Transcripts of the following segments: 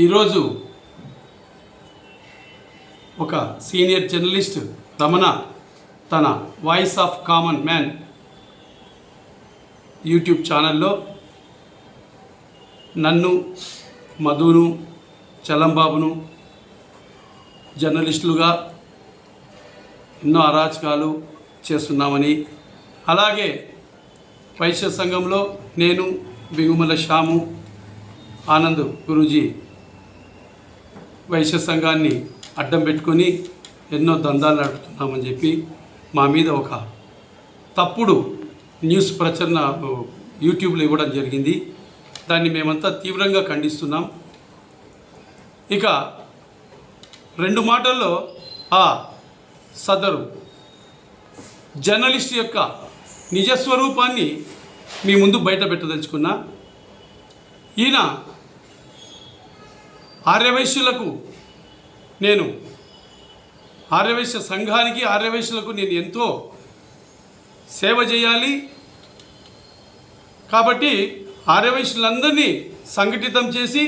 ఈరోజు ఒక senior journalist Ramana తన voice of common man YouTube ఛానల్లో నన్ను, మధును, చలంబాబును జర్నలిస్టులుగా ఎన్నో అరాచకాలు చేస్తున్నామని, అలాగే వైశ్య సంఘంలో నేను, బిగుమల శ్యాము, ఆనంద్ గురూజీ వైశ్య సంఘాన్ని అడ్డం పెట్టుకొని ఎన్నో దందాలు నడుపుతున్నామని చెప్పి మా మీద ఒక తప్పుడు న్యూస్ ప్రచురణ యూట్యూబ్లో ఇవ్వడం జరిగింది. దాన్ని మేమంతా తీవ్రంగా ఖండిస్తున్నాం. ఇక 2 మాటల్లో ఆ సదరు జర్నలిస్ట్ యొక్క నిజస్వరూపాన్ని మీ ముందు బయట పెట్టదలుచుకున్నా. ఈయన ఆర్యవైశ్యులకు, నేను ఆర్యవైశ్య సంఘానికి, ఆర్యవైశ్యులకు నేను ఎంతో సేవ చేయాలి కాబట్టి ఆర్యవైశ్యులందరినీ సంఘటితం చేసి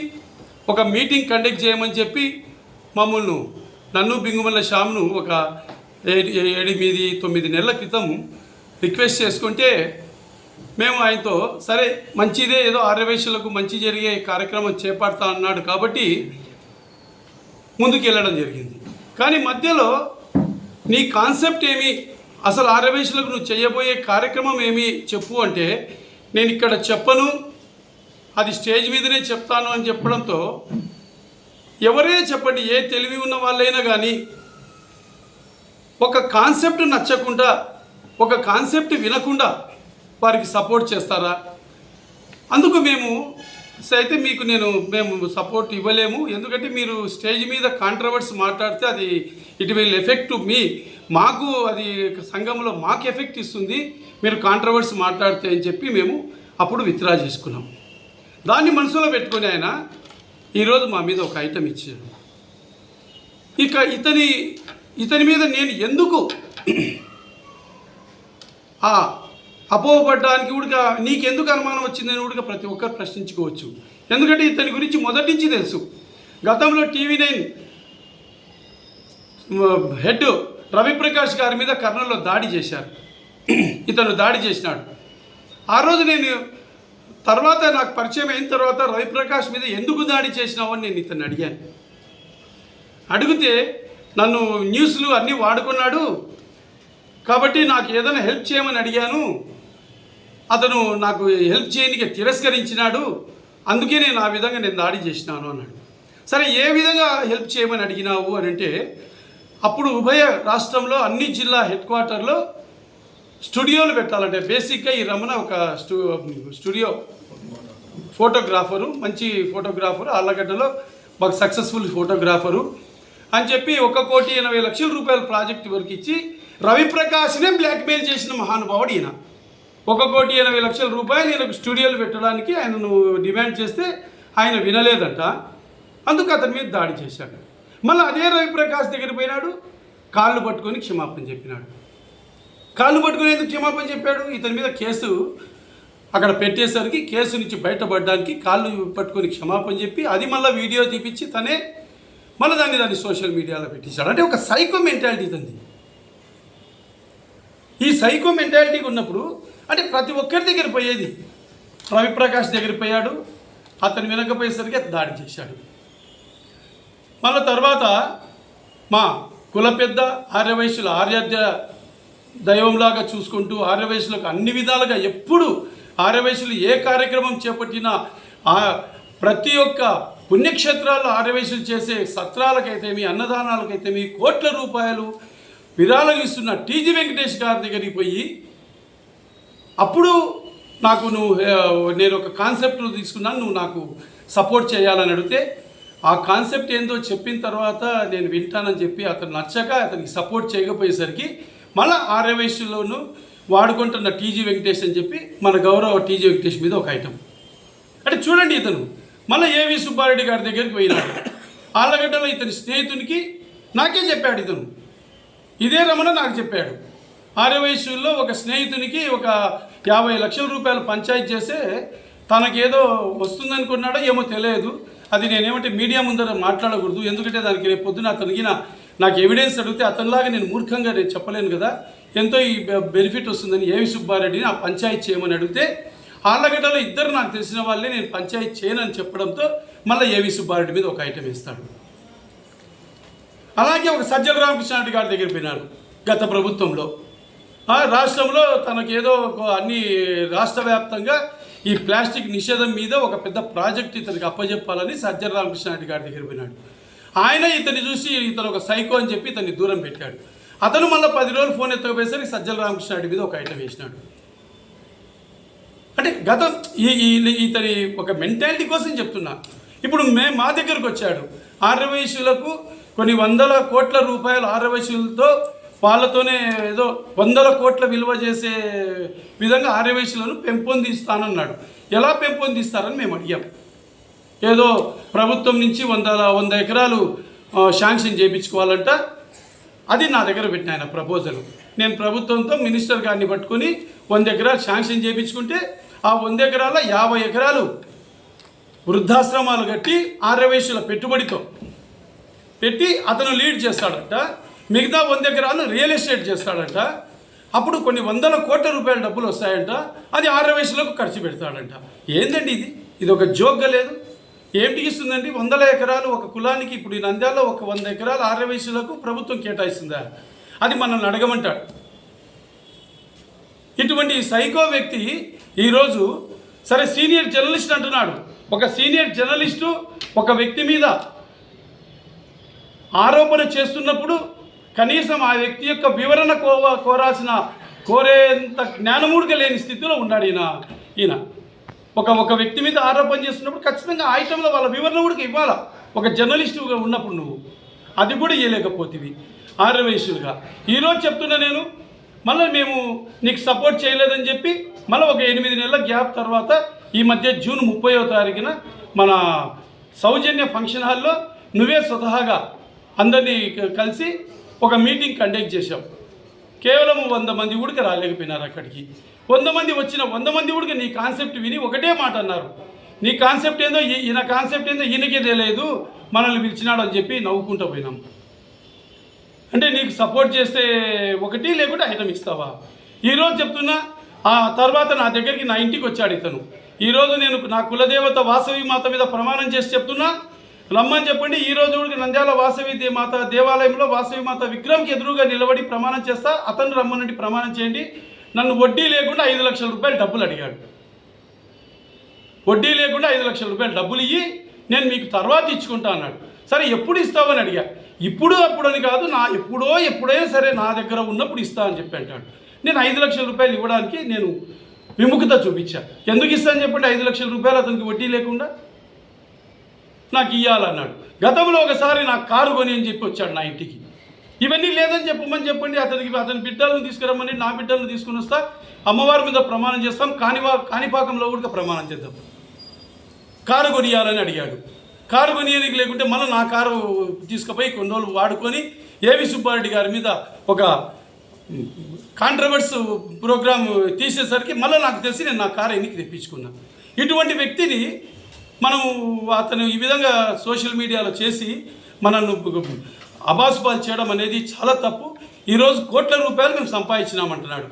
ఒక మీటింగ్ కండక్ట్ చేయమని చెప్పి మమ్మల్ని, నన్ను, బింగుమల్ల శ్యామ్ను ఒక 8-9 నెలల క్రితం రిక్వెస్ట్ చేసుకుంటే మేము ఆయనతో సరే మంచిదే, ఏదో ఆర్యవైశ్యులకు మంచి జరిగే కార్యక్రమం చేపడతా అన్నాడు కాబట్టి ముందుకు వెళ్ళడం జరిగింది. కానీ మధ్యలో నీ కాన్సెప్ట్ ఏమి, అసలు ఆర్యవైశ్యులకు నువ్వు చేయబోయే కార్యక్రమం ఏమి చెప్పు అంటే, నేను ఇక్కడ చెప్పను, అది స్టేజ్ మీదనే చెప్తాను అని చెప్పడంతో, ఎవరైనా చెప్పండి, ఏ తెలివి ఉన్న వాళ్ళైనా కానీ ఒక కాన్సెప్ట్ నచ్చకుండా, ఒక కాన్సెప్ట్ వినకుండా వారికి సపోర్ట్ చేస్తారా? అందుకు మేము అయితే మేము సపోర్ట్ ఇవ్వలేము. ఎందుకంటే మీరు స్టేజ్ మీద కాంట్రవర్సీ మాట్లాడితే అది it will effect to me, మాకు అది సంఘంలో మాకు ఎఫెక్ట్ ఇస్తుంది మీరు కాంట్రవర్సీ మాట్లాడితే అని చెప్పి మేము అప్పుడు విత్డ్రా చేసుకున్నాం. దాన్ని మనసులో పెట్టుకొని ఆయన ఈరోజు మా మీద ఒక ఐటెం ఇచ్చారు. ఇక ఇతని మీద నేను ఎందుకు అపోహపడ్డానికి కూడా, నీకెందుకు అనుమానం వచ్చిందని కూడా ప్రతి ఒక్కరు ప్రశ్నించుకోవచ్చు. ఎందుకంటే ఇతని గురించి మొదటి నుంచి తెలుసు. గతంలో TV9 హెడ్ రవిప్రకాష్ గారి మీద కర్నూలులో దాడి చేశారు. ఇతను దాడి చేసినాడు. ఆ రోజు నేను తర్వాత నాకు పరిచయం అయిన తర్వాత రవిప్రకాష్ మీద ఎందుకు దాడి చేసినావు అని నేను ఇతన్ని అడిగాను. అడిగితే నన్ను న్యూస్లు అన్నీ వాడుకున్నాడు కాబట్టి నాకు ఏదైనా హెల్ప్ చేయమని అడిగాను, అతను నాకు హెల్ప్ చేయడానికి తిరస్కరించినాడు, అందుకే నేను ఆ విధంగా నేను దాడి చేసినాను అన్నాడు. సరే, ఏ విధంగా హెల్ప్ చేయమని అడిగినావు అని అంటే, అప్పుడు ఉభయ రాష్ట్రంలో అన్ని జిల్లా హెడ్ క్వార్టర్లో స్టూడియోలు పెట్టాలంటే, బేసిక్గా ఈ రమణ ఒక స్టూడియో ఫోటోగ్రాఫరు, మంచి ఫోటోగ్రాఫరు, ఆళ్ళగడ్డలో మాకు సక్సెస్ఫుల్ ఫోటోగ్రాఫరు అని చెప్పి 1,80,00,000 రూపాయల ప్రాజెక్ట్ వరకు ఇచ్చి రవిప్రకాష్నే బ్లాక్మెయిల్ చేసిన మహానుభావుడు ఈయన. 1,80,00,000 రూపాయలు ఈయనకు స్టూడియోలు పెట్టడానికి ఆయనను డిమాండ్ చేస్తే ఆయన వినలేదంట. అందుకు అతని మీద దాడి చేశాడు. మళ్ళీ అదే రవిప్రకాష్ దగ్గర పోయినాడు, కాళ్ళు పట్టుకొని క్షమాపణ చెప్పినాడు. కాళ్ళు పట్టుకొని ఎందుకు క్షమాపణ చెప్పాడు? ఇతని మీద కేసు అక్కడ పెట్టేసరికి కేసు నుంచి బయటపడడానికి కాళ్ళు పట్టుకొని క్షమాపణ చెప్పి, అది మళ్ళీ వీడియో తీపిచ్చి తనే మళ్ళీ దాన్ని సోషల్ మీడియాలో పెట్టేశాడు. అంటే ఒక సైకో మెంటాలిటీ తంది. ఈ సైకో మెంటాలిటీకి ఉన్నప్పుడు అంటే ప్రతి ఒక్కరి దగ్గర పోయేది. రవిప్రకాష్ దగ్గర పోయాడు, అతను వినకపోయేసరికి దాడి చేశాడు. మళ్ళీ తర్వాత మా కుల పెద్ద ఆర్యవైశ్యుల ఆర్యాధ్య దైవంలాగా చూసుకుంటూ ఆర్యవైశ్యులకు అన్ని విధాలుగా ఎప్పుడు ఆర్యవైశ్యులు ఏ కార్యక్రమం చేపట్టినా ప్రతి ఒక్క పుణ్యక్షేత్రాల్లో ఆర్యవైశ్యులు చేసే సత్రాలకైతేమి, అన్నదానాలకైతేమి కోట్ల రూపాయలు విరాళం ఇస్తున్న టీజీ వెంకటేష్ గారి దగ్గరికి పోయి, అప్పుడు నాకు నేను ఒక కాన్సెప్ట్ తీసుకున్నాను, నువ్వు నాకు సపోర్ట్ చేయాలని అడిగితే, ఆ కాన్సెప్ట్ ఏందో చెప్పిన తర్వాత నేను వింటానని చెప్పి అతను నచ్చక అతనికి సపోర్ట్ చేయకపోయేసరికి మళ్ళీ ఆర్యవైశ్యులను వాడుకుంటున్న టీజీ వెంకటేష్ అని చెప్పి మన గౌరవ టీజీ వెంకటేష్ మీద ఒక ఐటమ్. అంటే చూడండి, ఇతను మళ్ళీ ఏవి సుబ్బారెడ్డి గారి దగ్గరికి పోయినాడు. ఆళ్ళగడ్డలో ఇతని స్నేహితునికి నాకే చెప్పాడు. ఇదే రమణ నాకు చెప్పాడు. ఆర్యవైశ్యుల్లో ఒక స్నేహితునికి ఒక 50 లక్షల రూపాయలు పంచాయతీ చేస్తే తనకేదో వస్తుందనుకున్నాడో ఏమో తెలియదు, అది నేనేమంటే మీడియా ముందర మాట్లాడకూడదు, ఎందుకంటే దానికి రేపు పొద్దున అతనికి నాకు ఎవిడెన్స్ అడిగితే అతనిలాగా నేను మూర్ఖంగా నేను చెప్పలేను కదా, ఎంతో ఈ బెనిఫిట్ వస్తుందని ఏవి సుబ్బారెడ్డిని ఆ పంచాయతీ చేయమని అడిగితే ఆళ్ళగడ్డలో ఇద్దరు నాకు తెలిసిన వాళ్ళే నేను పంచాయతీ చేయనని చెప్పడంతో మళ్ళీ ఏవి సుబ్బారెడ్డి మీద ఒక ఐటెం ఇస్తాడు. అలాగే ఒక సజ్జల రామకృష్ణారెడ్డి గారి దగ్గర పోయినాడు గత ప్రభుత్వంలో. రాష్ట్రంలో తనకు ఏదో అన్ని రాష్ట్ర వ్యాప్తంగా ఈ ప్లాస్టిక్ నిషేధం మీద ఒక పెద్ద ప్రాజెక్ట్ ఇతనికి అప్పచెప్పాలని సజ్జల రామకృష్ణారెడ్డి గారి దగ్గర పోయినాడు. ఆయన ఇతన్ని చూసి ఇతను ఒక సైకో అని చెప్పి ఇతన్ని దూరం పెట్టాడు. అతను మళ్ళీ 10 రోజులు ఫోన్ ఎత్తకపోయేసరికి సజ్జల రామకృష్ణారెడ్డి మీద ఒక ఐటెం వేసినాడు. అంటే గతం ఇతని ఒక మెంటాలిటీ కోసం చెప్తున్నా. ఇప్పుడు మా దగ్గరకు వచ్చాడు ఆర్యవైశ్యులకు కొన్ని 100 కోట్ల రూపాయలు ఆర్యవైశ్యులతో వాళ్ళతోనే ఏదో 100 కోట్ల విలువ చేసే విధంగా ఆర్యవైశ్యులను పెంపొందిస్తానన్నాడు. ఎలా పెంపొందిస్తారని మేము అడిగాం. ఏదో ప్రభుత్వం నుంచి 100 ఎకరాలు శాంక్షన్ చేయించుకోవాలంట. అది నా దగ్గర పెట్టిన ఆయన ప్రపోజల్. నేను ప్రభుత్వంతో మినిస్టర్ గారిని పట్టుకొని 100 ఎకరాలు శాంక్షన్ చేయించుకుంటే ఆ 100 ఎకరాల 50 ఎకరాలు వృద్ధాశ్రమాలు కట్టి ఆర్యవైశ్యుల పెట్టుబడితో పెట్టి అతను లీడ్ చేస్తాడంట. మిగతా 100 ఎకరాలు రియల్ ఎస్టేట్ చేస్తాడంట. అప్పుడు కొన్ని 100 కోట్ల రూపాయల డబ్బులు వస్తాయంట. అది ఆర్యవైశ్యులకు ఖర్చు పెడతాడంట. ఏందండి ఇది ఒక జోక్గా లేదు. ఏమిటి ఇస్తుందండి 100 ఎకరాలు ఒక కులానికి? ఇప్పుడు ఈ నంద్యాలలో ఒక 100 ఎకరాలు ఆర్యవైశ్యులకు ప్రభుత్వం కేటాయిస్తుందా? అది మనల్ని అడగమంటాడు. ఇటువంటి సైకో వ్యక్తి ఈరోజు సరే సీనియర్ జర్నలిస్ట్ అంటున్నాడు. ఒక సీనియర్ జర్నలిస్టు ఒక వ్యక్తి మీద ఆరోపణ చేస్తున్నప్పుడు కనీసం ఆ వ్యక్తి యొక్క వివరణ కోరేంత జ్ఞానమూడిగా లేని స్థితిలో ఉన్నాడు ఈయన. ఒక వ్యక్తి మీద ఆరోపణ చేస్తున్నప్పుడు ఖచ్చితంగా ఆ ఐటంలో వాళ్ళ వివరణ కూడా ఇవ్వాలా. ఒక జర్నలిస్టుగా ఉన్నప్పుడు నువ్వు అది కూడా ఇవ్వలేకపోతివి ఆర్యవైశ్యులుగా. ఈరోజు చెప్తున్నా నేను, మళ్ళీ మేము నీకు సపోర్ట్ చేయలేదని చెప్పి మళ్ళీ ఒక 8 నెలల గ్యాప్ తర్వాత ఈ మధ్య జూన్ 30వ తారీఖున మన సౌజన్య ఫంక్షన్ హాల్లో నువ్వే స్వతహాగా అందరినీ కలిసి ఒక మీటింగ్ కండక్ట్ చేశావు. కేవలం 100 మంది కూడా రాలేకపోయినారు అక్కడికి. 100 మంది వచ్చిన 100 మంది కూడా నీ కాన్సెప్ట్ విని ఒకటే మాట అన్నారు. నీ కాన్సెప్ట్ ఏందో ఈయన కాన్సెప్ట్ ఏందో ఈయనకే తెలియదు, మనల్ని పిలిచినాడు అని చెప్పి నవ్వుకుంటూ పోయినాం. అంటే నీకు సపోర్ట్ చేస్తే ఒకటి, లేకుంటే ఐటమ్ ఇస్తావా? ఈరోజు చెప్తున్నా. ఆ తర్వాత నా దగ్గరికి నా ఇంటికి వచ్చాడు ఇతను. ఈరోజు నేను నా కులదేవత వాసవి మాత మీద ప్రమాణం చేసి చెప్తున్నా, రమ్మని చెప్పండి. ఈరోజు కూడా నంద్యాల వాసవి మాత దేవాలయంలో వాసవి మాత విగ్రహంకి ఎదురుగా నిలబడి ప్రమాణం చేస్తా. అతను రమ్మనండి, ప్రమాణం చేయండి. నన్ను వడ్డీ లేకుండా 5 లక్షల రూపాయలు డబ్బులు అడిగాడు. వడ్డీ లేకుండా 5 లక్షల రూపాయలు డబ్బులు ఇయ్యి నేను మీకు తర్వాత ఇచ్చుకుంటా అన్నాడు. సరే ఎప్పుడు ఇస్తావని అడిగా. ఇప్పుడు అప్పుడని కాదు, ఎప్పుడైనా సరే నా దగ్గర ఉన్నప్పుడు ఇస్తా అని చెప్పి అంటాడు. నేను 5 లక్షల రూపాయలు ఇవ్వడానికి నేను విముఖత చూపించా. ఎందుకు ఇస్తాను చెప్పండి 5 లక్షల రూపాయలు అతనికి వడ్డీ లేకుండా నాకు ఇవ్వాలన్నాడు. గతంలో ఒకసారి నాకు కారు కొని అని చెప్పి వచ్చాడు నా ఇంటికి. ఇవన్నీ లేదని చెప్పండి అతని బిడ్డలను తీసుకురమ్మని, నా బిడ్డలను తీసుకుని వస్తా, అమ్మవారి మీద ప్రమాణం చేస్తాం, కాణిపాకంలో కూడా ప్రమాణం చేద్దాం. కారు కొనియాలని అడిగాడు. కారు కొనియడానికి లేకుంటే మళ్ళీ నా కారు తీసుకుపోయి కొన్ని రోజులు వాడుకొని ఏవి సుబ్బారెడ్డి గారి మీద ఒక కాంట్రవర్స్ ప్రోగ్రామ్ తీసేసరికి మళ్ళీ నాకు తెలిసి నేను నా కారు ఎన్నికి తెప్పించుకున్నాను. ఇటువంటి వ్యక్తిని మనం అతను ఈ విధంగా సోషల్ మీడియాలో చేసి మనల్ని అబాసుపాలు చేయడం అనేది చాలా తప్పు. ఈరోజు కోట్ల రూపాయలు మేము సంపాదించినామంటున్నాడు.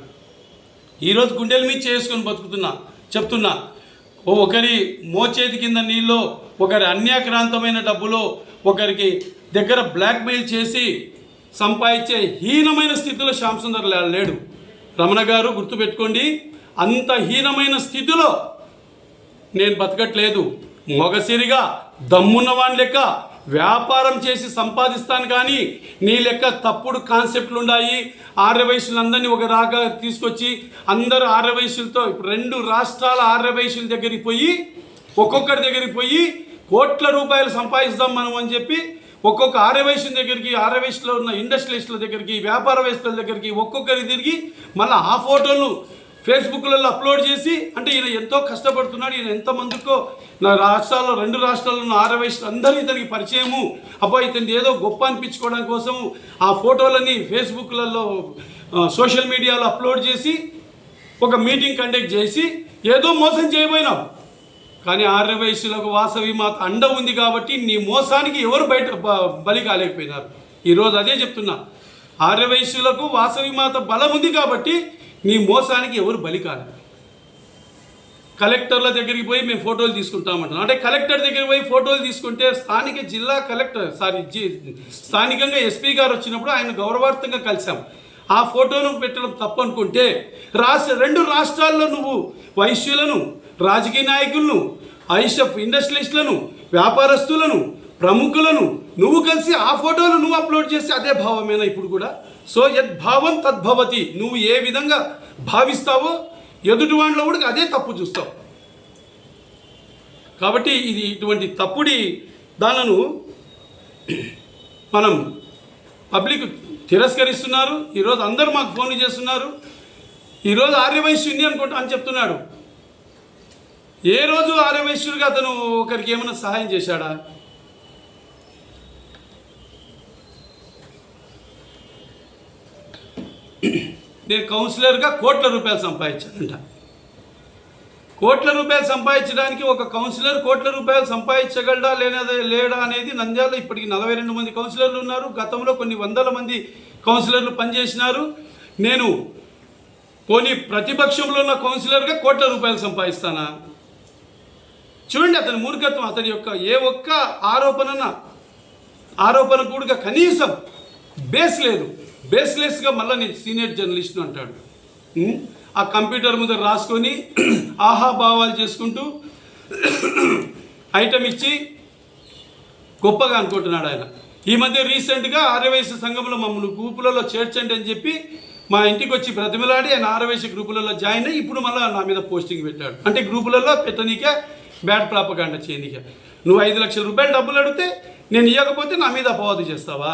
ఈరోజు గుండెల మీద చేసుకొని చెప్తున్నా, ఒకరి మోచేతి కింద నీళ్ళు, ఒకరి అన్యాక్రాంతమైన డబ్బులో ఒకరికి దగ్గర బ్లాక్మెయిల్ చేసి సంపాదించే హీనమైన స్థితిలో శ్యామ్ సుందర్ లేడు. రమణ గారు గుర్తుపెట్టుకోండి, అంత హీనమైన స్థితిలో నేను బతకట్లేదు. మొగసిరిగా దమ్మున్నవాని లెక్క వ్యాపారం చేసి సంపాదిస్తాను, కానీ నీ లెక్క తప్పుడు కాన్సెప్ట్లు ఉన్నాయి. ఆర్యవైశ్యులందరినీ ఒక రాగా తీసుకొచ్చి అందరూ ఆర్యవైశ్యులతో, ఇప్పుడు 2 రాష్ట్రాల ఆర్యవైశ్యుల దగ్గరికి పోయి ఒక్కొక్కరి దగ్గరికి పోయి కోట్ల రూపాయలు సంపాదిస్తాం మనం అని చెప్పి ఒక్కొక్క ఆర్యవైశ్యుల దగ్గరికి, ఆర్యవైశ్యులో ఉన్న ఇండస్ట్రియలిస్టుల దగ్గరికి, వ్యాపారవేత్తల దగ్గరికి ఒక్కొక్కరి తిరిగి మళ్ళీ ఆ ఫోటోలు ఫేస్బుక్లలో అప్లోడ్ చేసి, అంటే ఈయన ఎంతో కష్టపడుతున్నాడు, ఈయన ఎంతమందికో నా రాష్ట్రాల్లో 2 రాష్ట్రాల్లో ఉన్న ఆర్యవైశ్యులు అందరూ ఇతనికి పరిచయము, అబ్బా ఇతని ఏదో గొప్ప అనిపించుకోవడం కోసము ఆ ఫోటోలని ఫేస్బుక్లలో సోషల్ మీడియాలో అప్లోడ్ చేసి ఒక మీటింగ్ కండక్ట్ చేసి ఏదో మోసం చేయబోయినావు. కానీ ఆర్యవైశ్యులకు వాసవి మాత అండ ఉంది కాబట్టి నీ మోసానికి ఎవరు బలి కాలేకపోయినారు. ఈరోజు అదే చెప్తున్నా, ఆర్యవైశ్యులకు వాసవి మాత బలం ఉంది కాబట్టి నీ మోసానికి ఎవరు బలి కాలేదు. కలెక్టర్ల దగ్గరికి పోయి మేము ఫోటోలు తీసుకుంటామంటున్నాం. అంటే కలెక్టర్ దగ్గరికి పోయి ఫోటోలు తీసుకుంటే స్థానిక జిల్లా కలెక్టర్ స్థానికంగా ఎస్పీ గారు వచ్చినప్పుడు ఆయన గౌరవార్థంగా కలిసాం. ఆ ఫోటోను పెట్టడం తప్పు అనుకుంటే రెండు రాష్ట్రాల్లో నువ్వు వైశ్యులను, రాజకీయ నాయకులను, ఐషఫ్ ఇండస్ట్రియలిస్టులను, వ్యాపారస్తులను, ప్రముఖులను నువ్వు కలిసి ఆ ఫోటోలు నువ్వు అప్లోడ్ చేస్తే అదే భావమేనా ఇప్పుడు కూడా? సో యద్భావం తద్భవతి. నువ్వు ఏ విధంగా భావిస్తావో ఎదుటి వాళ్ళలో కూడా అదే తప్పు చూస్తావు. కాబట్టి ఇది ఇటువంటి తప్పుడి దానిను మనం పబ్లిక్ తిరస్కరిస్తున్నారు. ఈరోజు అందరూ మాకు ఫోన్లు చేస్తున్నారు. ఈరోజు ఆర్యవైశ్య ఉంది అనుకుంటా అని చెప్తున్నాడు. ఏ రోజు ఆర్యవైశ్యుడిగా అతను ఒకరికి ఏమైనా సహాయం చేశాడా? నేను కౌన్సిలర్గా కోట్ల రూపాయలు సంపాదించానంట. కోట్ల రూపాయలు సంపాదించడానికి ఒక కౌన్సిలర్ కోట్ల రూపాయలు సంపాదించగలడా లేడా అనేది నంద్యాలలో ఇప్పటికి 42 మంది కౌన్సిలర్లు ఉన్నారు. గతంలో కొన్ని వందల మంది కౌన్సిలర్లు పనిచేసినారు. నేను కొన్ని ప్రతిపక్షంలో ఉన్న కౌన్సిలర్గా కోట్ల రూపాయలు సంపాదిస్తానా? చూడండి అతని మూర్ఖత్వం. అతని యొక్క ఏ ఒక్క ఆరోపణ కూడా కనీసం బేస్ లేదు. బేస్లెస్గా మళ్ళీ నేను సీనియర్ జర్నలిస్ట్ను అంటాడు. ఆ కంప్యూటర్ ముందు రాసుకొని ఆహాభావాలు చేసుకుంటూ ఐటమ్ ఇచ్చి గొప్పగా అనుకుంటున్నాడు ఆయన. ఈ మధ్య రీసెంట్గా ఆర్యవైశ్య సంఘంలో మమ్మల్ని గ్రూపులలో చేర్చండి అని చెప్పి మా ఇంటికి వచ్చి బ్రతిమలాడి ఆయన ఆర్యవైశ్య గ్రూపులలో జాయిన్ అయ్యి ఇప్పుడు మళ్ళీ నా మీద పోస్టింగ్ పెట్టాడు. అంటే గ్రూపులలో పెట్టనీకే బ్యాడ్ ప్రాపగాండా చేయనీకే. నువ్వు 5 లక్షల రూపాయలు డబ్బులు అడిగితే నేను ఇవ్వకపోతే నా మీద అపవాదు చేస్తావా?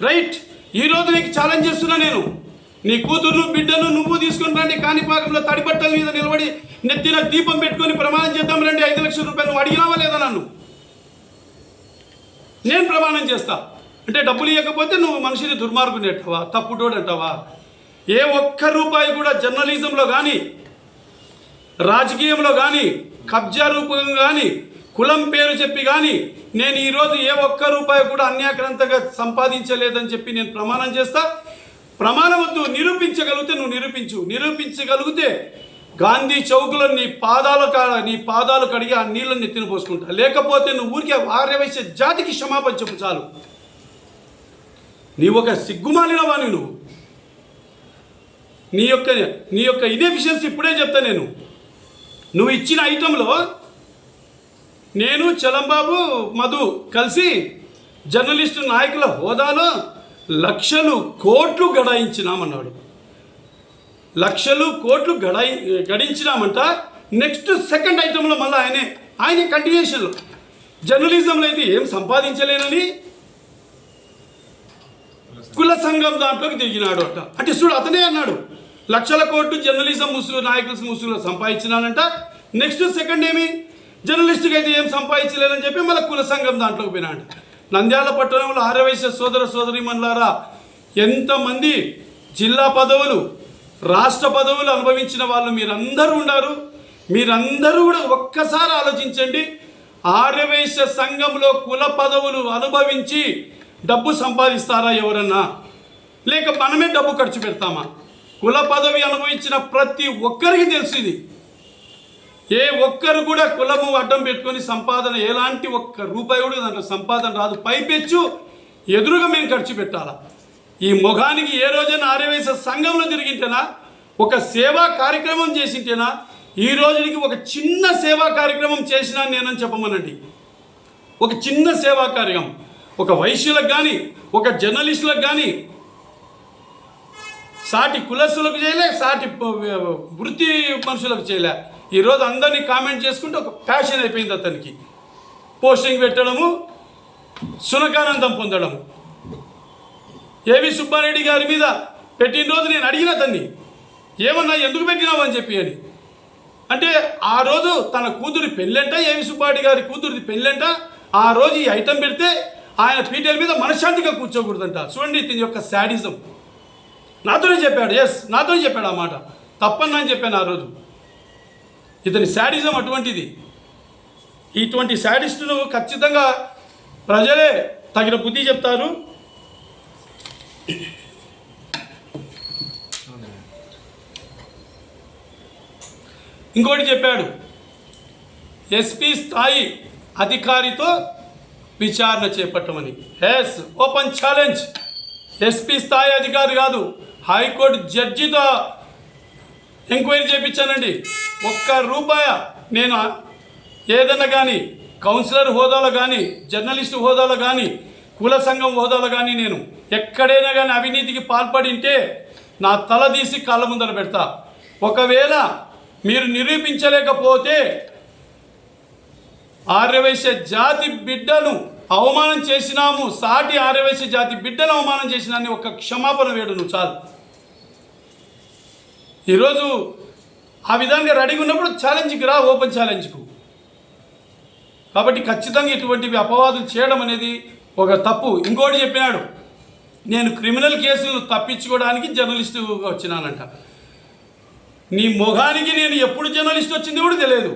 రైట్. ఈరోజు నీకు ఛాలెంజ్ చేస్తున్నా నేను. నీ కూతురు బిడ్డను నువ్వు తీసుకుని రండి, కాణిపాకంలో తడిబట్టల మీద నిలబడి నెత్తిన దీపం పెట్టుకొని ప్రమాణం చేద్దాం రండి. 5 లక్షల రూపాయలు నువ్వు అడిగినావా లేదా నన్ను? నేను ప్రమాణం చేస్తా. అంటే డబ్బులు ఇవ్వకపోతే నువ్వు మనిషిని దుర్మార్గుని అంటావా, తప్పుడోడు అంటావా? ఏ ఒక్క రూపాయి కూడా జర్నలిజంలో కానీ, రాజకీయంలో కానీ, కబ్జా రూపంగా కానీ, కులం పేరు చెప్పి కానీ నేను ఈరోజు ఏ ఒక్క రూపాయి కూడా అన్యాక్రాంతంగా సంపాదించలేదని చెప్పి నేను ప్రమాణం చేస్తా. ప్రమాణం వద్దు, నిరూపించగలిగితే నువ్వు నిరూపించగలిగితే గాంధీ చౌక్లో నీ పాదాలు కడిగి ఆ నీళ్ళని నెత్తిన పోసుకుంటా. లేకపోతే నువ్వు ఊరికే ఆర్యవైశ్య జాతికి క్షమాపణ చెప్పు చాలు. నీ ఒక సిగ్గుమాలినవా నువ్వు? నీ యొక్క ఇన్ఎఫిషియన్సీ ఇప్పుడే చెప్తా నేను. నువ్వు ఇచ్చిన ఐటెంలో నేను చలంబాబు మధు కలిసి జర్నలిస్టు నాయకుల హోదాలో లక్షలు కోట్లు గడాయించినామన్నాడు. లక్షలు కోట్లు గడించినామంట. నెక్స్ట్ సెకండ్ ఐటెంలో మళ్ళీ ఆయనే కంటిన్యూషన్లో జర్నలిజంలో అయితే ఏం సంపాదించలేనని కుల సంఘం దాంట్లోకి దిగినాడు అట. అంటే చూడు అతనే అన్నాడు లక్షల కోట్లు జర్నలిజం నాయకులు సంపాదించినానంట. నెక్స్ట్ సెకండ్ ఏమి జర్నలిస్టుకి అయితే ఏం సంపాదించలేదని చెప్పి మళ్ళీ కుల సంఘం దాంట్లోకి పోయినాడు. నంద్యాల పట్టణంలో ఆర్యవైశ్య సోదరీమణులారా ఎంతమంది జిల్లా పదవులు, రాష్ట్ర పదవులు అనుభవించిన వాళ్ళు మీరందరూ ఉన్నారు. మీరందరూ కూడా ఒక్కసారి ఆలోచించండి. ఆర్యవైశ్య సంఘంలో కుల పదవులు అనుభవించి డబ్బు సంపాదిస్తారా ఎవరన్నా? లేక మనమే డబ్బు ఖర్చు పెడతామా? కుల పదవి అనుభవించిన ప్రతి ఒక్కరికి తెలుసు ఇది. ఏ ఒక్కరు కూడా కులము అడ్డం పెట్టుకొని సంపాదన ఎలాంటి ఒక్క రూపాయి కూడా దాంట్లో సంపాదన రాదు. పైపెచ్చు ఎదురుగా మేము ఖర్చు పెట్టాలా? ఈ మొఖానికి ఏ రోజైనా ఆర్యవైశ్య సంఘంలో తిరిగింటేనా, ఒక సేవా కార్యక్రమం చేసింటేనా? ఈ రోజుకి ఒక చిన్న సేవా కార్యక్రమం చేసినా నేనని చెప్పమనండి. ఒక చిన్న సేవా కార్యక్రమం ఒక వైశ్యులకు కానీ, ఒక జర్నలిస్టులకు కానీ, సాటి కులస్తులకు చేయలే, సాటి వృత్తి మనుషులకు చేయలే. ఈరోజు అందరినీ కామెంట్ చేసుకుంటే ఒక ప్యాషన్ అయిపోయింది అతనికి. పోస్టింగ్ పెట్టడము, సునకానందం పొందడము. ఏవి సుబ్బారెడ్డి గారి మీద పెట్టిన రోజు నేను అడిగిన అతన్ని ఏమన్నా ఎందుకు పెట్టినావు అని చెప్పి అని. అంటే ఆ రోజు తన కూతురి పెళ్ళంట, ఏవి సుబ్బారెడ్డి గారి కూతురిది పెళ్ళంట. ఆ రోజు ఈ ఐటెం పెడితే ఆయన పీటల మీద మనశ్శాంతిగా కూర్చోకూడదంట. చూడండి దీని యొక్క శాడిజం. నాతోనే చెప్పాడు. నాతోనే చెప్పాడు ఆ మాట. తప్పని అని చెప్పాను ఆ రోజు. ఇతని శాడిజం అటువంటిది. ఇటువంటి శాడిస్టును ఖచ్చితంగా ప్రజలే తగిన బుద్ధి చెప్తారు. ఇంకోటి చెప్పాడు, ఎస్పీ స్థాయి అధికారితో విచారణ చేపట్టమని. Yes, open challenge. ఎస్పీ స్థాయి అధికారి కాదు, హైకోర్టు జడ్జితో ఎంక్వైరీ చేయించానండి. ₹1 నేను ఏదన్నా కానీ కౌన్సిలర్ హోదాలో కానీ, జర్నలిస్టు హోదాలో కానీ, కుల సంఘం హోదాలో కానీ నేను ఎక్కడైనా కానీ అవినీతికి పాల్పడింటే నా తల తీసి కాళ్ళ ముందర పెడతా. ఒకవేళ మీరు నిరూపించలేకపోతే ఆర్యవైశ్య జాతి బిడ్డను అవమానం చేసినాము, సాటి ఆర్యవైశ్య జాతి బిడ్డను అవమానం చేసినాన్ని ఒక క్షమాపణ వేడు నువ్వు చాలు. ఈరోజు ఆ విధంగా రెడీగా ఉన్నప్పుడు ఛాలెంజ్కి రా, ఓపెన్ ఛాలెంజ్కు. కాబట్టి ఖచ్చితంగా ఇటువంటివి అపవాదులు చేయడం అనేది ఒక తప్పు. ఇంకోటి చెప్పినాడు, నేను క్రిమినల్ కేసులు తప్పించుకోవడానికి జర్నలిస్టు వచ్చినానంట. నీ మొహానికి నేను ఎప్పుడు జర్నలిస్ట్ వచ్చింది కూడా తెలియదు.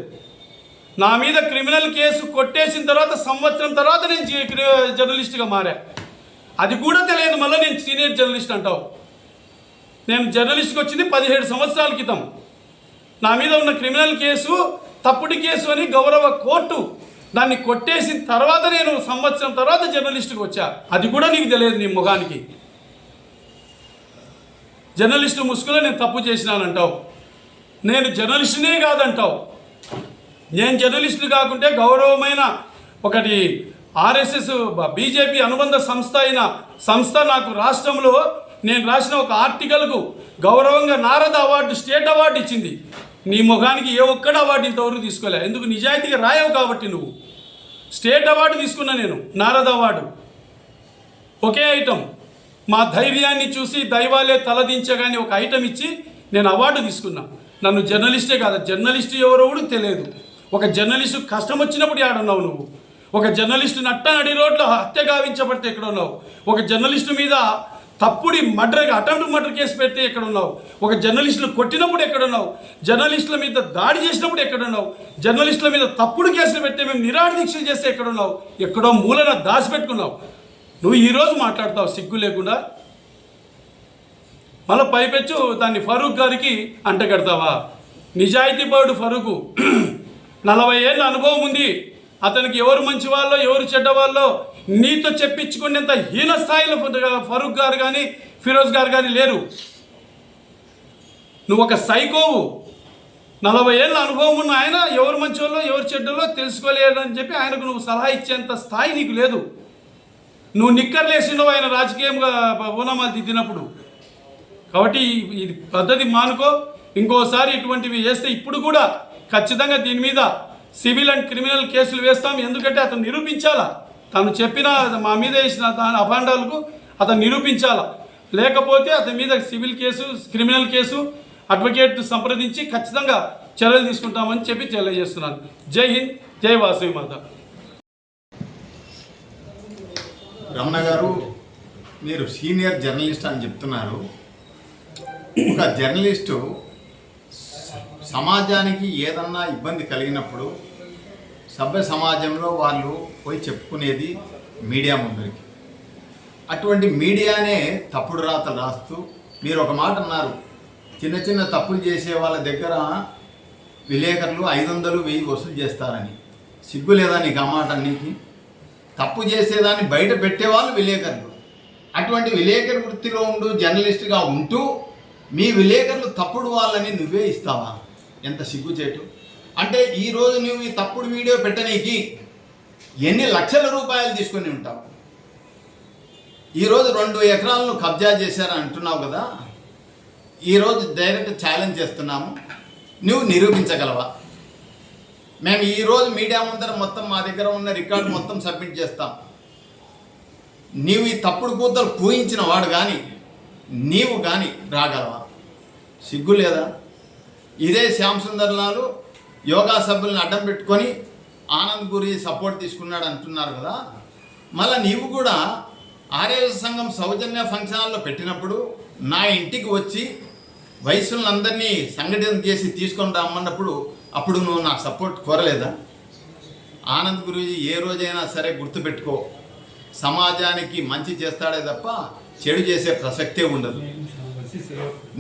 నా మీద క్రిమినల్ కేసు కొట్టేసిన తర్వాత సంవత్సరం తర్వాత నేను జర్నలిస్ట్గా మారా, అది కూడా తెలియదు. మళ్ళీ నేను సీనియర్ జర్నలిస్ట్ అంటావు. నేను జర్నలిస్ట్కి వచ్చింది 17 సంవత్సరాల క్రితం. నా మీద ఉన్న క్రిమినల్ కేసు తప్పుడు కేసు అని గౌరవ కోర్టు దాన్ని కొట్టేసిన తర్వాత నేను సంవత్సరం తర్వాత జర్నలిస్ట్కి వచ్చా, అది కూడా నీకు తెలియదు. నీ ముఖానికి జర్నలిస్టు ముసుగులో నేను తప్పు చేసినానంటావు. నేను జర్నలిస్టునే కాదంటావు. నేను జర్నలిస్టులు కాకుంటే గౌరవమైన ఒకటి ఆర్ఎస్ఎస్ బీజేపీ అనుబంధ సంస్థ అయిన సంస్థ నాకు రాష్ట్రంలో నేను రాసిన ఒక ఆర్టికల్కు గౌరవంగా నారద అవార్డు, స్టేట్ అవార్డు ఇచ్చింది. నీ ముఖానికి ఏ ఒక్కడ అవార్డు ఇంతవరకు తీసుకోలే. ఎందుకు? నిజాయితీగా రాయవు కాబట్టి. నువ్వు స్టేట్ అవార్డు తీసుకున్నా, నేను నారద అవార్డు. ఒకే ఐటమ్, మా ధైర్యాన్ని చూసి దైవాలే తలదించగాని ఒక ఐటమ్ ఇచ్చి నేను అవార్డు తీసుకున్నా. నన్ను జర్నలిస్టే కాదు, జర్నలిస్టు ఎవరో కూడా తెలియదు. ఒక జర్నలిస్టు కష్టం వచ్చినప్పుడు ఏడున్నావు నువ్వు? ఒక జర్నలిస్టు నడి రోడ్లో హత్య గావించబడితే ఎక్కడ ఉన్నావు? ఒక జర్నలిస్టు మీద తప్పుడు అటెంప్ట్ మర్డర్ కేసు పెడితే ఎక్కడ ఉన్నావు? ఒక జర్నలిస్టులు కొట్టినప్పుడు ఎక్కడున్నావు? జర్నలిస్టుల మీద దాడి చేసినప్పుడు ఎక్కడున్నావు? జర్నలిస్టుల మీద తప్పుడు కేసులు పెడితే మేము నిరాహార దీక్షలు చేస్తే ఎక్కడున్నావు? ఎక్కడో మూలన దాచిపెట్టుకున్నావు. నువ్వు ఈరోజు మాట్లాడతావు సిగ్గు లేకుండా. మళ్ళీ పైపెచ్చు దాన్ని ఫరూక్ గారికి అంటగడతావా? నిజాయితీపరుడు ఫరూకు, 40 ఏళ్ళ అనుభవం ఉంది. అతనికి ఎవరు మంచి వాళ్ళో ఎవరు చెడ్డవాళ్ళో నీతో చెప్పించుకునేంత హీన స్థాయిలో ఫరూక్ గారు కానీ ఫిరోజ్ గారు కానీ లేరు. నువ్వు ఒక సైకోవు. 40 ఏళ్ళ అనుభవం ఉన్న ఆయన ఎవరు మంచోళ్ళో ఎవరు చెడ్డలో తెలుసుకోలేదని చెప్పి ఆయనకు నువ్వు సలహా ఇచ్చేంత స్థాయి నీకు లేదు. నువ్వు నిక్కర్లేసినావు ఆయన రాజకీయంగా ఓనామాలు దిద్దినప్పుడు. కాబట్టి ఇది పద్ధతి మానుకో. ఇంకోసారి ఇటువంటివి చేస్తే ఇప్పుడు కూడా ఖచ్చితంగా దీని మీద సివిల్ అండ్ క్రిమినల్ కేసులు వేస్తాం. ఎందుకంటే అతను నిరూపించాలా, తను చెప్పిన మా మీద వేసిన దాని అభాండాలకు అతను నిరూపించాలా. లేకపోతే అతని మీద civil case, criminal case advocate సంప్రదించి ఖచ్చితంగా చర్యలు తీసుకుంటామని చెప్పి తెలియజేస్తున్నాను. జై హింద్, జై వాసవి మాత. రమణ గారు, మీరు సీనియర్ జర్నలిస్ట్ అని చెప్తున్నారు. ఒక జర్నలిస్టు సమాజానికి ఏదన్నా ఇబ్బంది కలిగినప్పుడు సభ్య సమాజంలో వాళ్ళు పోయి చెప్పుకునేది మీడియా ముందరికి. అటువంటి మీడియానే తప్పుడు రాతలు రాస్తూ, మీరు ఒక మాట అన్నారు, చిన్న చిన్న తప్పులు చేసే వాళ్ళ దగ్గర విలేకరులు 500, 1000 వసూలు చేస్తారని. సిగ్గు లేదా నీకు ఆ మాట? నీకు తప్పు చేసేదాన్ని బయట పెట్టేవాళ్ళు విలేకరులు. అటువంటి విలేకరు వృత్తిలో ఉంటూ జర్నలిస్ట్గా ఉంటూ మీ విలేకరులు తప్పుడు వాళ్ళని నువ్వే ఇస్తావా? ఎంత సిగ్గుచేటు. అంటే ఈరోజు నువ్వు ఈ తప్పుడు వీడియో పెట్టనీకి ఎన్ని లక్షల రూపాయలు తీసుకొని ఉంటావు? ఈరోజు 2 ఎకరాలను కబ్జా చేశారని అంటున్నావు కదా. ఈరోజు డైరెక్ట్ ఛాలెంజ్ చేస్తున్నాము, నువ్వు నిరూపించగలవా? మేము ఈరోజు మీడియా ముందర మొత్తం మా దగ్గర ఉన్న రికార్డు మొత్తం సబ్మిట్ చేస్తాం. నీవు ఈ తప్పుడు కూతలు పూయించిన వాడు కానీ నీవు కానీ రాగలవా? సిగ్గు లేదా? ఇదే శ్యామ్ సుందర్లాల్ యోగా సభ్యులను అడ్డం పెట్టుకొని ఆనంద్ గురి సపోర్ట్ తీసుకున్నాడు అంటున్నారు కదా. మళ్ళీ నీవు కూడా ఆర్యవైశ్య సంఘం సౌజన్య ఫంక్షన్ హాల్లో పెట్టినప్పుడు నా ఇంటికి వచ్చి వయసులందరినీ సంఘటన చేసి తీసుకొని రమ్మన్నప్పుడు అప్పుడు నువ్వు నాకు సపోర్ట్ కోరలేదా? ఆనంద్ గురూజీ ఏ రోజైనా సరే గుర్తుపెట్టుకో, సమాజానికి మంచి చేస్తాడే తప్ప చెడు చేసే ప్రసక్తే ఉండదు.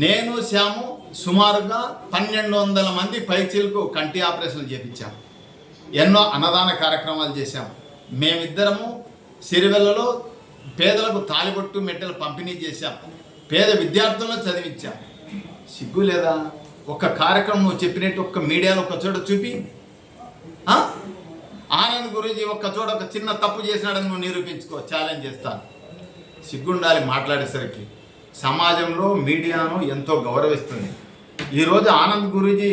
నేను శ్యాము సుమారుగా 1200 మంది పైచీలకు కంటి ఆపరేషన్లు చేపించాం. ఎన్నో అన్నదాన కార్యక్రమాలు చేశాం. మేమిద్దరము సిరివెల్లలో పేదలకు తాలిబొట్టు మెట్టెలు పంపిణీ చేశాం. పేద విద్యార్థులను చదివించాం. సిగ్గు లేదా? ఒక్క కార్యక్రమం నువ్వు చెప్పినట్టు ఒక్క మీడియాలో ఒక చోట చూపి, ఆనంద్ గురూజీ ఒక్క చోట ఒక చిన్న తప్పు చేసినాడని నువ్వు నిరూపించుకో, ఛాలెంజ్ చేస్తాను. సిగ్గుండాలి మాట్లాడేసరికి. సమాజంలో మీడియాను ఎంతో గౌరవిస్తుంది. ఈరోజు ఆనంద్ గురూజీ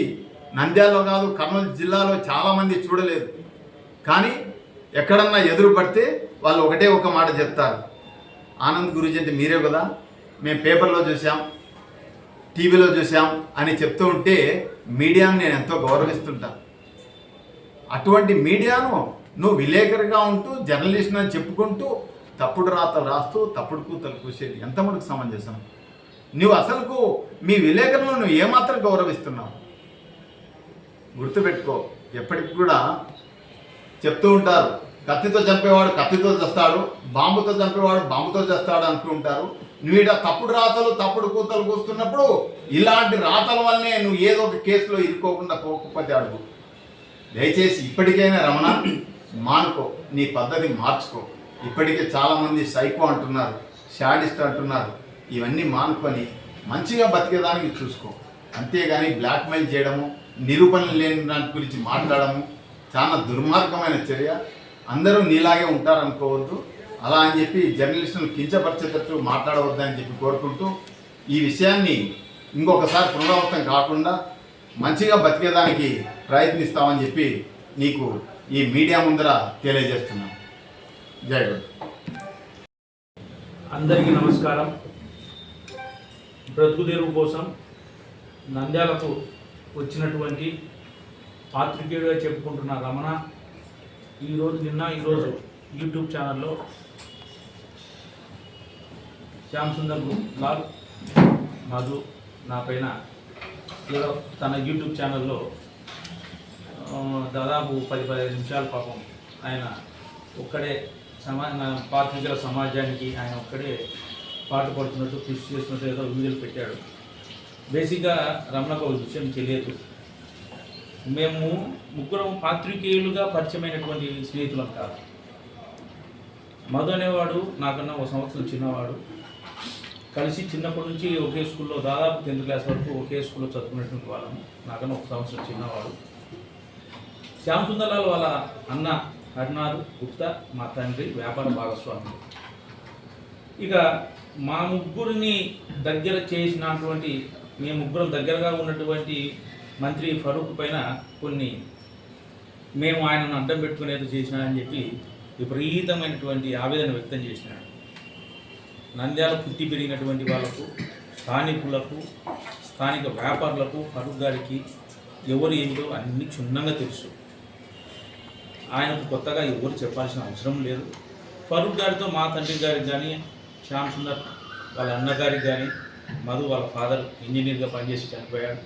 నంద్యాలలో కాదు, కర్నూలు జిల్లాలో చాలామంది చూడలేదు. కానీ ఎక్కడన్నా ఎదురు పడితే వాళ్ళు ఒకటే ఒక మాట చెప్తారు, ఆనంద్ గురూజీ అంటే మీరే కదా, మేము పేపర్లో చూసాం, టీవీలో చూసాం అని చెప్తూ ఉంటే మీడియాను నేను ఎంతో గౌరవిస్తుంటాను. అటువంటి మీడియాను నువ్వు విలేకరిగా ఉంటూ జర్నలిస్ట్ అని చెప్పుకుంటూ తప్పుడు రాతలు రాస్తూ తప్పుడు కూతలు కూసేది ఎంతమందికి సమంజసం? నువ్వు అసలుకు మీ విలేకరులను నువ్వు ఏమాత్రం గౌరవిస్తున్నావు? గుర్తుపెట్టుకో. ఎప్పటికి కూడా చెప్తూ ఉంటారు, కత్తితో చంపేవాడు కత్తితో చేస్తాడు, బాంబుతో చంపేవాడు బాంబుతో చేస్తాడు అంటూ ఉంటారు. నువ్వు ఇక్కడ తప్పుడు రాతలు తప్పుడు కూతలు కూస్తున్నప్పుడు ఇలాంటి రాతల వల్లనే నువ్వు ఏదో ఒక కేసులో ఇరుక్కోకుండా పోకపోతే అడుగు. దయచేసి ఇప్పటికైనా రమణ మానుకో, నీ పద్ధతి మార్చుకో. ఇప్పటికే చాలామంది సైకో అంటున్నారు, షాడిస్ట్ అంటున్నారు. ఇవన్నీ మానుకొని మంచిగా బతికేదానికి చూసుకో. అంతేగాని బ్లాక్మెయిల్ చేయడము, నిరూపణలు లేని దాని గురించి మాట్లాడము చాలా దుర్మార్గమైన చర్య. అందరూ నీలాగే ఉంటారనుకోవద్దు. అలా అని చెప్పి జర్నలిస్టులను కించపరిచేటట్టు మాట్లాడవద్దని చెప్పి కోరుకుంటూ, ఈ విషయాన్ని ఇంకొకసారి పునరావృతం కాకుండా మంచిగా బతికేదానికి ప్రయత్నిస్తామని చెప్పి నీకు ఈ మీడియా ముందర తెలియజేస్తున్నాను. జై గురు. అందరికీ నమస్కారం. బ్రతుకుదెరువు కోసం నంద్యాలకు వచ్చినటువంటి పాత్రికేయుడిగా చెప్పుకుంటున్న రమణ ఈరోజు యూట్యూబ్ ఛానల్లో శ్యామ్ సుందర్ లాల్ మధు నా పైన ఏదో తన యూట్యూబ్ ఛానల్లో దాదాపు 10-15 నిమిషాల పాపం ఆయన ఒక్కడే పాత్రికేయుల సమాజానికి ఆయన ఒక్కడే పాటు పడుతున్నట్టు కృషి చేస్తున్నట్టు ఏదో వీడియోలు పెట్టాడు. బేసిక్గా రమణకు ఒక విషయం తెలియదు. మేము ముగ్గురం పాత్రికేయులుగా పరిచయమైనటువంటి స్నేహితులం కాదు. మధు అనేవాడు నాకన్నా 1 సంవత్సరం చిన్నవాడు. కలిసి చిన్నప్పటి నుంచి ఒకే స్కూల్లో దాదాపు 10th క్లాస్ వరకు ఒకే స్కూల్లో చదువుకునేటువంటి వాళ్ళము. నాకన్నా 1 సంవత్సరం చిన్నవాడు. శ్యామ్ సుందర్ లాల్ వాళ్ళ అన్న హరినాథ్ గుప్తా మా తండ్రి వ్యాపార భాగస్వామి. ఇక మా ముగ్గురిని దగ్గర చేసినటువంటి మేము ముగ్గురం దగ్గరగా ఉన్నటువంటి మంత్రి ఫరూక్ పైన కొన్ని మేము ఆయనను అడ్డం పెట్టుకునేది చేసినాడని చెప్పి విపరీతమైనటువంటి ఆవేదన వ్యక్తం చేసినాడు. నంద్యాల పుట్టి పెరిగినటువంటి వాళ్లకు, స్థానికులకు, స్థానిక వ్యాపారులకు ఫరూక్ గారికి ఎవరు ఏమిటో అన్ని క్షుణ్ణంగా తెలుసు. ఆయనకు కొత్తగా ఎవరు చెప్పాల్సిన అవసరం లేదు. ఫరూక్ గారితో మా తండ్రి గారికి కానీ, శ్యామ్ సుందర్ వాళ్ళ అన్నగారికి కానీ, మధు వాళ్ళ ఫాదర్ ఇంజనీర్గా పనిచేసి చనిపోయాడు,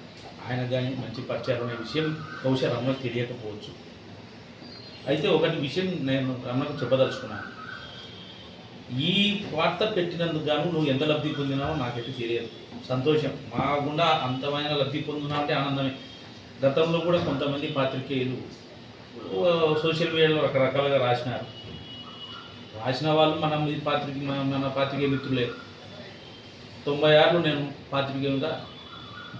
ఆయన కానీ మంచి పరిచయాలు అనే విషయం బహుశా రమణకు తెలియకపోవచ్చు. అయితే ఒకటి విషయం నేను రమణకు చెప్పదలుచుకున్నాను. ఈ వార్త పెట్టినందుకు గాను నువ్వు ఎంత లబ్ధి పొందినావో నాకైతే తెలియదు. సంతోషం, మా గుండా అంతమైన లబ్ధి పొందినావు అంటే ఆనందమే. గతంలో కూడా కొంతమంది పాత్రికేయులు సోషల్ మీడియాలో రకరకాలుగా రాసిన వాళ్ళు మన పాత్రికేయ మిత్రులే. 96లో నేను పాత్రికేయులుగా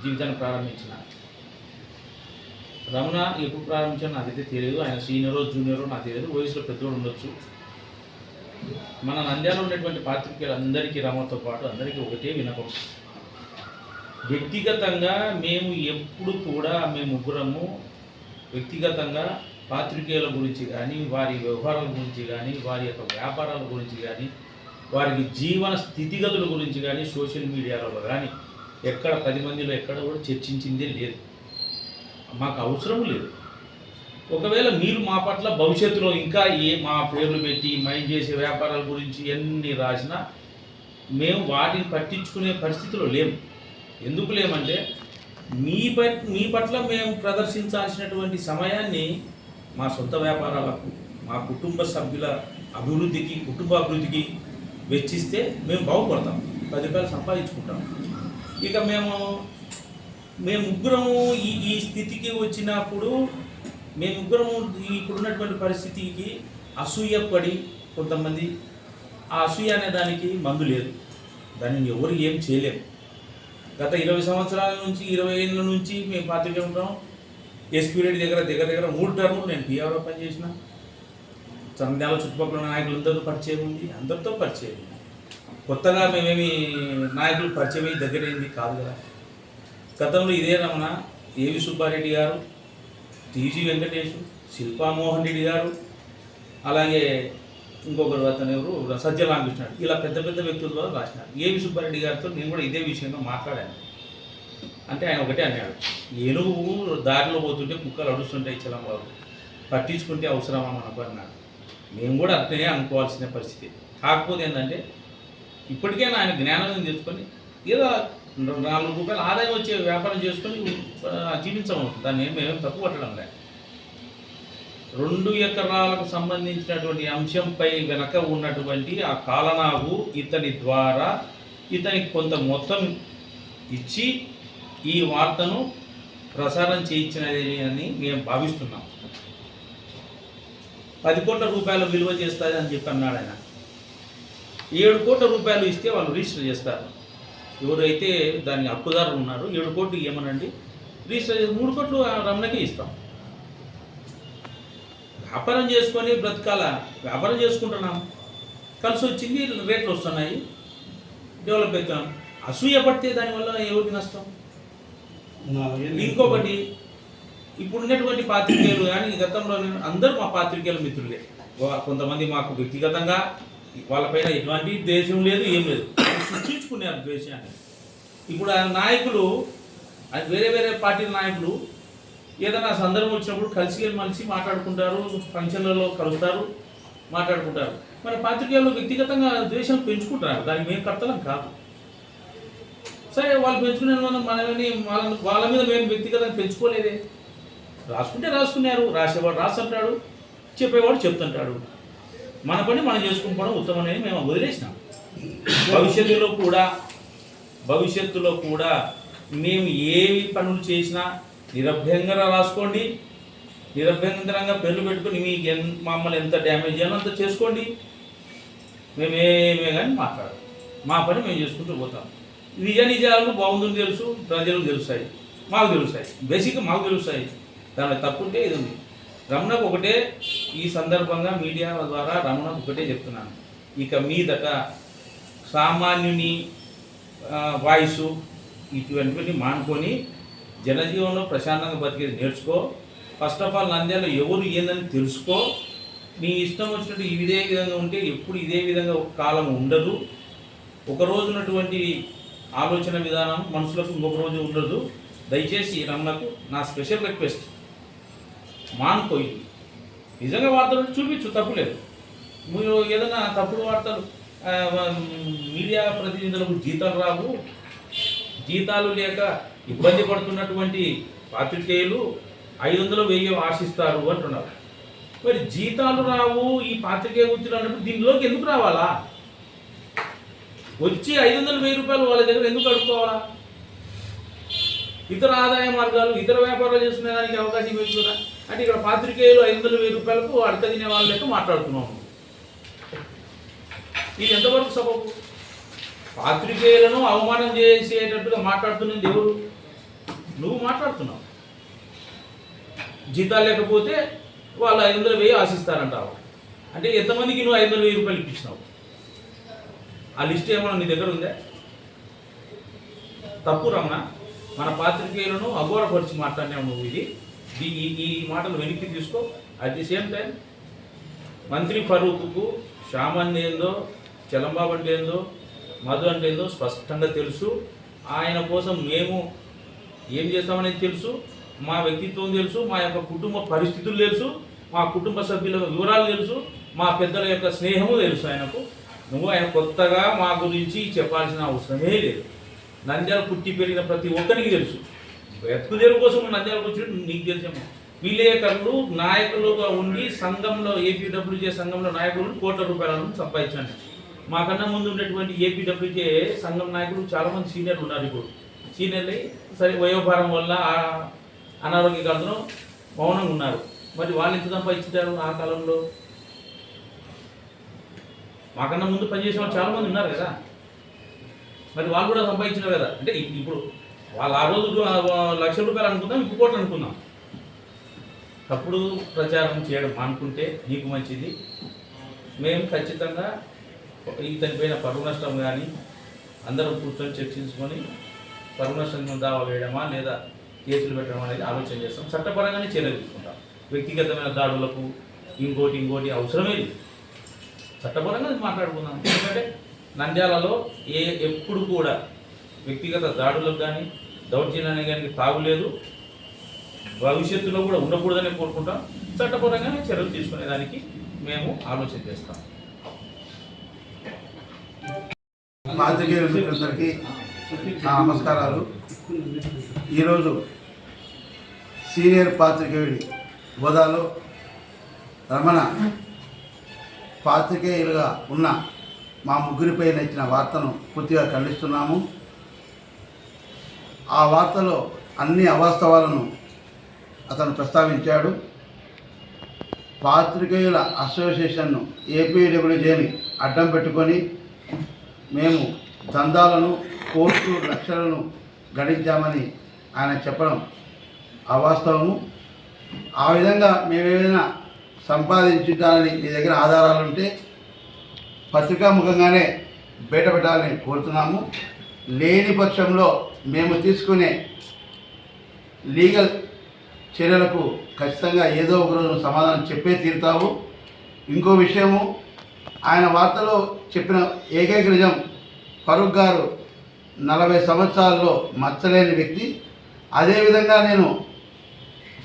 జీవితాన్ని ప్రారంభించిన. రమణ ఎప్పుడు ప్రారంభించాను నాకైతే తెలియదు. ఆయన సీనియరో జూనియరో నాకు తెలియదు. వయసులో పెద్దోడు ఉండొచ్చు. మన నంద్యాలలో ఉన్నటువంటి పాత్రికేయులందరికీ రమణతో పాటు అందరికీ ఒకటే వినపం. వ్యక్తిగతంగా మేము ఎప్పుడు కూడా మేము ముగ్గురము వ్యక్తిగతంగా పాత్రికేయుల గురించి కానీ, వారి వ్యవహారాల గురించి కానీ, వారి యొక్క వ్యాపారాల గురించి కానీ, వారికి జీవన స్థితిగతుల గురించి కానీ సోషల్ మీడియాలో కానీ ఎక్కడ 10 మందిలో ఎక్కడ కూడా చర్చించిందే లేదు. మాకు అవసరం లేదు. ఒకవేళ మీరు మా పట్ల భవిష్యత్తులో ఇంకా మా పేర్లు పెట్టి మైండ్ చేసే వ్యాపారాల గురించి ఎన్ని రాసినా మేము వాటిని పట్టించుకునే పరిస్థితిలో లేము. ఎందుకు లేమంటే మీ పట్ల మేము ప్రదర్శించాల్సినటువంటి సమయాన్ని మా సొంత వ్యాపారాలకు, మా కుటుంబ సభ్యుల అభివృద్ధికి, కుటుంబ అభివృద్ధికి వెచ్చిస్తే మేము బాగుపడతాం, 10 రూపాయలు సంపాదించుకుంటాం. ఇక మేము ముగ్గురము ఈ స్థితికి వచ్చినప్పుడు మేము ముగ్గురము ఇప్పుడున్నటువంటి పరిస్థితికి అసూయపడి కొంతమంది, ఆ అసూయ అనే దానికి మందు లేదు, దానిని ఎవరు ఏం చేయలేము. గత 20 సంవత్సరాల నుంచి 20 ఏళ్ళ నుంచి మేము పాత్రికే ఉంటాం. ఎస్పీ రెడ్డి దగ్గర 3 టర్ములు నేను పిఆర్ఓ పనిచేసిన. చంద్యాల చుట్టుపక్కల నాయకులందరూ పరిచయం ఉంది, అందరితో పరిచయం ఉంది. కొత్తగా మేమేమి నాయకులు పరిచయం అయ్యి దగ్గరైంది కాదు కదా. గతంలో ఇదే రమణ, ఏవి సుబ్బారెడ్డి గారు, టీజీ వెంకటేష్, శిల్పామోహన్ రెడ్డి గారు, అలాగే ఇంకొకరు అతను ఎవరు సత్యరామకృష్ణ, ఇలా పెద్ద పెద్ద వ్యక్తుల ద్వారా రాసినారు. ఏవి సుబ్బారెడ్డి గారితో నేను కూడా ఇదే విషయంగా మాట్లాడాను. అంటే ఆయన ఒకటే అన్నాడు, ఏనుగు దారిలో పోతుంటే కుక్కలు అడుస్తుంటాయి చలంబాబు, పట్టించుకుంటే అవసరమా మనకు అన్నాడు. మేము కూడా అట్లనే అనుకోవాల్సిన పరిస్థితి. కాకపోతే ఏంటంటే ఇప్పటికైనా ఆయన జ్ఞానం తెచ్చుకొని ఏదో 4 రూపాయలు ఆదాయం వచ్చే వ్యాపారం చేసుకొని జీవించమవుతుంది. దాన్ని మేమేం తప్పు పట్టడం లేదు. 2 ఎకరాలకు సంబంధించినటువంటి అంశంపై వెనక ఉన్నటువంటి ఆ కాలనాగు ఇతని ద్వారా ఇతనికి కొంత మొత్తం ఇచ్చి ఈ వార్తను ప్రసారం చేయించినది అని మేము భావిస్తున్నాం. 10 కోట్ల రూపాయల విలువ చేస్తుంది అని చెప్పి అన్నాడు ఆయన. 7 కోట్ల రూపాయలు ఇస్తే వాళ్ళు రిజిస్టర్ చేస్తారు. ఎవరైతే దాని హక్కుదారులు ఉన్నారో 7 కోట్లు ఇవ్వమనండి, రిజిస్టర్ చేసి 3 కోట్లు రమణకే ఇస్తాం. వ్యాపారం చేసుకొని బ్రతకాల, వ్యాపారం చేసుకుంటున్నాం, కలిసి వచ్చింది, రేట్లు వస్తున్నాయి, డెవలప్ అవుతున్నాం. అసూయ పడితే దానివల్ల ఎవరికి నష్టం? ఇంకొకటి, ఇప్పుడున్నటువంటి పాత్రికేయులు కానీ గతంలో అందరూ మా పాత్రికేయుల మిత్రులే. కొంతమంది మాకు వ్యక్తిగతంగా వాళ్ళపైన ఎటువంటి ద్వేషం లేదు, ఏం లేదు, సృష్టించుకున్నారు ద్వేషాన్ని. ఇప్పుడు ఆ నాయకులు, వేరే వేరే పార్టీల నాయకులు ఏదైనా సందర్భం వచ్చినప్పుడు కలిసి మాట్లాడుకుంటారు, ఫంక్షన్లలో కలుస్తారు, మాట్లాడుకుంటారు. మన పాత్రికేయులు వ్యక్తిగతంగా ద్వేషం పెంచుకుంటారు, దానికి మేము కర్తలం కాదు. సరే, వాళ్ళు పెంచుకునే మనమని వాళ్ళ మీద మేము వ్యక్తిగతంగా పెంచుకోలేదే. రాసుకుంటే రాసుకున్నారు, రాసేవాడు రాస్తుంటాడు, చెప్పేవాడు చెప్తుంటాడు. మన పని మనం చేసుకుంటున్నాం, ఉత్తమని మేము వదిలేసినాం. భవిష్యత్తులో కూడా మేము ఏవి పనులు చేసినా నిరభ్యంగా రాసుకోండి, నిరభ్యంతరంగా పేర్లు పెట్టుకుని మీకు మమ్మల్ని ఎంత డ్యామేజ్ చేయాలో అంత చేసుకోండి, మేమేమే కానీ మాట్లాడాలి. మా పని మేము చేసుకుంటూ పోతాం. నిజాలు బాగుందని తెలుసు, ప్రజలకు తెలుస్తాయి, మాకు తెలుస్తాయి, బేసిక్గా మాకు తెలుస్తాయి. దానిలో తప్పుంటే ఇది ఉంది. రమణకు ఒకటే ఈ సందర్భంగా మీడియా ద్వారా రమణకు ఒకటే చెప్తున్నాను, ఇక మీదట సామాన్యుని వాయిసు ఇటువంటివన్నీ మానుకొని జనజీవనంలో ప్రశాంతంగా బతికేది నేర్చుకో. ఫస్ట్ ఆఫ్ ఆల్ నంద్యాలలో ఎవరు ఏందని తెలుసుకో. నీ ఇష్టం వచ్చినట్టు ఇదే విధంగా ఉంటే ఎప్పుడు ఇదే విధంగా ఒక కాలం ఉండదు. ఒక రోజు ఉన్నటువంటి ఆలోచన విధానం మనుషులకు ఇంకొక రోజు ఉండదు. దయచేసి రమణకు నా స్పెషల్ రిక్వెస్ట్, మానుకోయి. నిజంగా వార్తలు చూపించు, తప్పులేదు. మీరు ఏదైనా తప్పుడు వార్తలు, మీడియా ప్రతినిధులకు జీతాలు రావు, జీతాలు లేక ఇబ్బంది పడుతున్నటువంటి పాత్రికేయులు 500, 1000 ఆశిస్తారు అంటున్నారు. మరి జీతాలు రావు, ఈ పాత్రికేయ వృత్తులు అన్నప్పుడు దీనిలోకి ఎందుకు రావాలా? వచ్చి 500, 1000 రూపాయలు వాళ్ళ దగ్గర ఎందుకు అడుక్కోవాలా? ఇతర ఆదాయ మార్గాలు, ఇతర వ్యాపారాలు చేసుకునే దానికి అవకాశం ఇవ్వచ్చుదా? అంటే ఇక్కడ పాత్రికేయులు 500, 1000 రూపాయలకు అడక తినే వాళ్ళ లెక్క మాట్లాడుతున్నాము. ఇది ఎంతవరకు సబబు? పాత్రికేయులను అవమానం చేసేటట్టుగా మాట్లాడుతున్నది ఎవరు? నువ్వు మాట్లాడుతున్నావు. జీతాలు లేకపోతే వాళ్ళు 500, 1000 ఆశిస్తారంటావు. అంటే ఎంతమందికి నువ్వు 500, 1000 రూపాయలు ఇప్పించినావు? ఆ లిస్ట్ ఏమన్నా నీ దగ్గర ఉందా? తప్పు రమణ. మన పాత్రికేయులను అఘోరపరిచి మాట్లాడినావు నువ్వు. ఈ మాటలు వెనక్కి తీసుకో. అట్ ది సేమ్ టైం మంత్రి ఫరూక్కు శ్యామన్ ఏందో, చలంబాబు అంటే ఏందో, మధు అంటే ఏందో స్పష్టంగా తెలుసు. ఆయన కోసం మేము ఏం చేస్తామనేది తెలుసు, మా వ్యక్తిత్వం తెలుసు, మా యొక్క కుటుంబ పరిస్థితులు తెలుసు, మా కుటుంబ సభ్యుల వివరాలు తెలుసు, మా పెద్దల యొక్క స్నేహము తెలుసు ఆయనకు. నువ్వు ఆయన కొత్తగా మా గురించి చెప్పాల్సిన అవసరమే లేదు. నంద్యాల పుట్టి పెరిగిన ప్రతి ఒక్కరికి తెలుసు. బ్రతుకుదేరు కోసం నంద్యాలకు వచ్చినట్టు నీకు తెలిసేమో. విలేకరులు నాయకులుగా ఉండి సంఘంలో ఏపీడబ్ల్యూజే సంఘంలో నాయకులు కోట్ల రూపాయలను సంపాదించండి. మాకన్నా ముందు ఉన్నటువంటి ఏపీడబ్ల్యూజే సంఘం నాయకులు చాలామంది సీనియర్లు ఉన్నారు. ఇప్పుడు సీనియర్లు సరే వయోభారం వల్ల అనారోగ్య కాలంలో మౌనంగా ఉన్నారు. మరి వాళ్ళు ఎంత సంపాదించారు ఆ కాలంలో? మాకన్నా ముందు పనిచేసే వాళ్ళు చాలామంది ఉన్నారు కదా, మరి వాళ్ళు కూడా సంపాదించినారు కదా. అంటే ఇప్పుడు వాళ్ళు ఆ రోజు ₹1,00,000 అనుకుందాం, ఇప్పుడు కోట్లు అనుకుందాం. తప్పుడు ప్రచారం చేయడం అనుకుంటే నీకు మంచిది. మేము ఖచ్చితంగా ఇతని పైన పరువు నష్టం కానీ అందరం కూర్చొని చర్చించుకొని పరువు నష్టం దావా వేయడమా లేదా కేసులు పెట్టడం అనేది ఆలోచన చేస్తాం. చట్టపరంగానే చర్యలు తీసుకుంటాం. వ్యక్తిగతమైన దాడులకు ఇంకోటి అవసరమే లేదు. చట్టపరంగా మాట్లాడుకుందాం. ఎందుకంటే నంద్యాలలో ఎప్పుడు కూడా వ్యక్తిగత దాడులకు కానీ దౌర్జన్యానికి కానీ తాగులేదు, భవిష్యత్తులో కూడా ఉండకూడదని కోరుకుంటాం. చట్టపరంగానే చర్యలు తీసుకునేదానికి మేము ఆలోచన చేస్తాం. పాత్రికేయ మిత్రులందరికీ నా నమస్కారాలు. ఈరోజు సీనియర్ పాత్రికేయుడి హోదాలో రమణ పాత్రికేయులుగా ఉన్న మా ముగ్గురిపై ఇచ్చిన వార్తను పూర్తిగా ఖండిస్తున్నాము. ఆ వార్తలో అన్ని అవాస్తవాలను అతను ప్రస్తావించాడు. పాత్రికేయుల అసోసియేషన్ను ఏపీడబ్ల్యూజేని అడ్డం పెట్టుకొని మేము దందాలను కోర్టు లక్షలను గడించామని ఆయన చెప్పడం అవాస్తవము. ఆ విధంగా మేమేమైనా సంపాదించుతానని మీ దగ్గర ఆధారాలుంటే పత్రికాముఖంగానే బయటపెట్టాలని కోరుతున్నాము. లేని పక్షంలో మేము తీసుకునే లీగల్ చర్యలకు ఖచ్చితంగా ఏదో ఒక రోజు సమాధానం చెప్పే తీరుతావు. ఇంకో విషయము, ఆయన వార్తలో చెప్పిన ఏకైక నిజం, ఫరూక్ గారు 40 సంవత్సరాల్లో మచ్చలేని వ్యక్తి. అదేవిధంగా నేను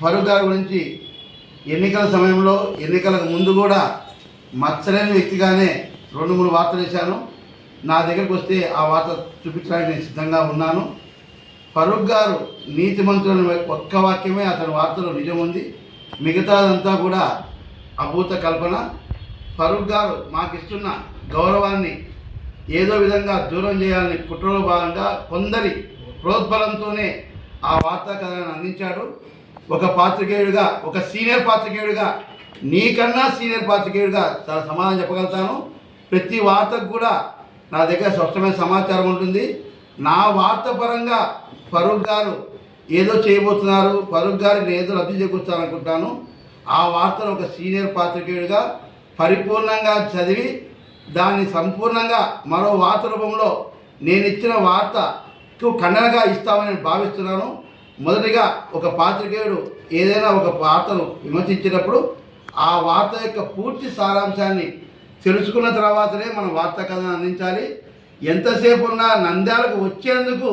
ఫరూక్ గారి గురించి ఎన్నికల సమయంలో ఎన్నికలకు ముందు కూడా మచ్చలేని వ్యక్తిగానే 2-3 వార్తలు వేశాను. నా దగ్గరికి వస్తే ఆ వార్త చూపించడానికి నేను సిద్ధంగా ఉన్నాను. ఫరూక్ గారు నీతిమంతులను ఒక్క వాక్యమే అతని వార్తలో నిజం ఉంది, మిగతాదంతా కూడా అభూత కల్పన. ఫరూక్ గారు మాకు ఇస్తున్న గౌరవాన్ని ఏదో విధంగా దూరం చేయాలని కుట్రలో భాగంగా కొందరి ప్రోద్బలంతోనే ఆ వార్తా కథనాన్ని అందించాడు. ఒక పాత్రికేయుడిగా, ఒక సీనియర్ పాత్రికేయుడిగా, నీకన్నా సీనియర్ పాత్రికేయుడిగా చాలా సమాధానం చెప్పగలుగుతాను. ప్రతి వార్తకు కూడా నా దగ్గర స్పష్టమైన సమాచారం ఉంటుంది. నా వార్త పరంగా ఫరూక్ గారు ఏదో చేయబోతున్నారు, ఫరూక్ గారికి నేను ఏదో లబ్ధి చేకూర్చాలనుకుంటాను. ఆ వార్తను ఒక సీనియర్ పాత్రికేయుడిగా పరిపూర్ణంగా చదివి దాన్ని సంపూర్ణంగా మరో వార్త రూపంలో నేను ఇచ్చిన వార్తకు ఖండనగా ఇస్తామని భావిస్తున్నాను. మొదటిగా ఒక పాత్రికేయుడు ఏదైనా ఒక వార్తను విమర్శించినప్పుడు ఆ వార్త యొక్క పూర్తి సారాంశాన్ని తెలుసుకున్న తర్వాతనే మనం వార్తా కథను అందించాలి. ఎంతసేపు ఉన్నా నంద్యాలకు వచ్చేందుకు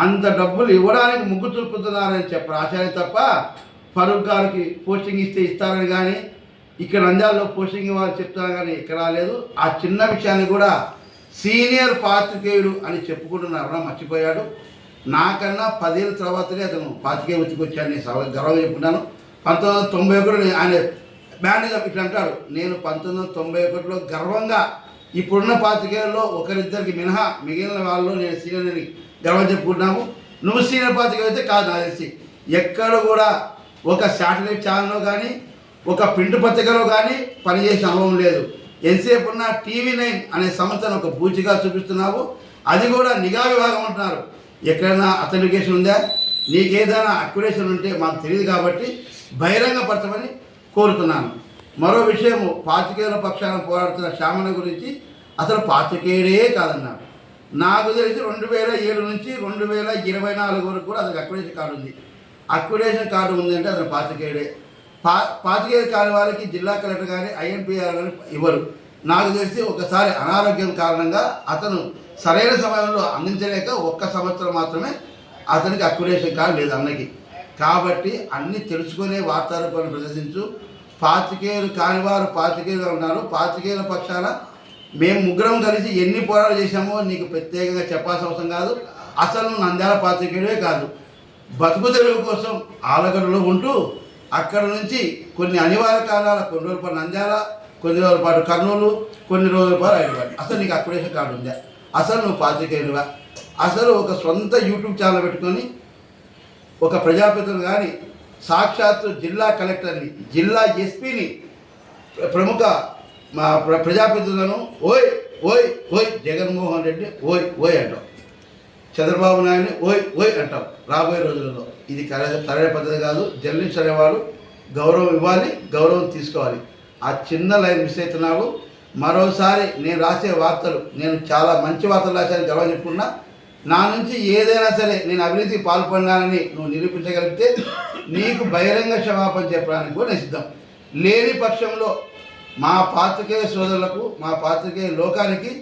అంత డబ్బులు ఇవ్వడానికి ముగ్గు చూపుతున్నారని రాశారు తప్ప ఫరూక్ గారికి పోస్టింగ్ ఇస్తే ఇస్తారని కానీ ఇక్కడ నంద్యాలలో పోస్టింగ్ ఇవ్వాలని చెప్తాను కానీ ఇక్కడ రాలేదు. ఆ చిన్న విషయాన్ని కూడా సీనియర్ పాత్రికేయుడు అని చెప్పుకుంటున్నారు, మర్చిపోయాడు. నాకన్నా 10 ఏళ్ళ తర్వాతనే అతను పాత్రికేయ వృత్తికి వచ్చాను. నేను గర్వంగా చెప్పుకున్నాను. 1991 ఆయన మేనేజర్ ఇట్లా అంటాడు, నేను 1991లో గర్వంగా ఇప్పుడున్న పాత్రికేయుల్లో ఒకరిద్దరికి మినహా మిగిలిన వాళ్ళు నేను సీనియర్ని గర్వం చెప్పుకుంటున్నాము. నువ్వు సీనియర్ పాత్రికేయ అయితే కాదు, నాకు తెలిసి ఎక్కడ కూడా ఒక శాటిలైట్ ఛానల్లో కానీ ఒక ప్రింట్ పత్రికలో కానీ పనిచేసిన అనుభవం లేదు. ఎంతసేపు ఉన్న TV9 అనే సంస్థను ఒక పూచిగా చూపిస్తున్నావు, అది కూడా నిఘా విభాగం అంటున్నారు. ఎక్కడైనా అథెంటికేషన్ ఉందా, నీకేదైనా అక్యురేషన్ ఉంటే మాకు తెలియదు కాబట్టి బహిరంగపరచమని కోరుతున్నాను. మరో విషయము, పాత్రికేయుల పక్షాన పోరాడుతున్న శ్యామల గురించి అసలు పాత్రికేయుడే కాదన్నారు. నాకు తెలిసి 2007 నుంచి 2024 వరకు కూడా అతనికి అక్యురేషన్ కార్డు ఉంది. అక్యురేషన్ కార్డు ఉందంటే అతను పాత్రికేయుడే. పాత్రికేయులు కాని వారికి జిల్లా కలెక్టర్ కానీ INPR కానీ ఇవ్వరు. నాకు తెలిసి ఒకసారి అనారోగ్యం కారణంగా అతను సరైన సమయంలో అందించలేక 1 సంవత్సరం మాత్రమే అతనికి అక్యురేషన్ కార్డు లేదు అన్నకి. కాబట్టి అన్నీ తెలుసుకునే వార్తారూపాన్ని ప్రదర్శించు. పాత్రికేయులు కానివారు పాత్రికేయులు ఉన్నారు. పాత్రికేయుల పక్షాన మేము ముగ్గురం కలిసి ఎన్ని పోరాటాలు చేశామో నీకు ప్రత్యేకంగా చెప్పాల్సిన అవసరం కాదు. అసలు నంద్యాల పాత్రికేయుడే కాదు. బతుకు తెరువు కోసం ఆలగడలో ఉంటూ అక్కడ నుంచి కొన్ని అనివార్య కారణాల కొన్ని రోజుల పాటు నంద్యాల, కొన్ని రోజుల పాటు కర్నూలు, కొన్ని రోజుల పాటు హైదరాబాద్. అసలు నీకు అక్యురేషన్ కార్డు ఉందా? అసలు నువ్వు పాత్రికేయుడివా? అసలు ఒక సొంత యూట్యూబ్ ఛానల్ పెట్టుకొని ఒక ప్రజాప్రతినిధులు కానీ సాక్షాత్తు జిల్లా కలెక్టర్ని, జిల్లా ఎస్పీని, ప్రముఖ మా ప్రజాప్రతినిధులను ఓయ్ ఓయ్ ఓయ్ జగన్మోహన్ రెడ్డి ఓయ్ ఓయ్ అంటాం, చంద్రబాబు నాయుడిని ఓయ్ ఓయ్ అంటాం రాబోయే రోజులలో. ఇది సరైన పద్ధతి కాదు. జర్నలిస్ట్ అనేవాడు గౌరవం ఇవ్వాలి, గౌరవం తీసుకోవాలి. ఆ చిన్న లైన్ మిస్ అవుతున్నావు. మరోసారి నేను రాసే వార్తలు, నేను చాలా మంచి వార్తలు రాశాను గర్వం చెప్పుకున్నా. నా నుంచి ఏదైనా సరే నేను అవినీతికి పాల్పడినానని నువ్వు నిరూపించగలిగితే నీకు బహిరంగ క్షమాపణ చెప్పడానికి కూడా నేను సిద్ధం. లేని పక్షంలో మా పాత్రికేయ సోదరులకు, మా పాత్రికేయ లోకానికి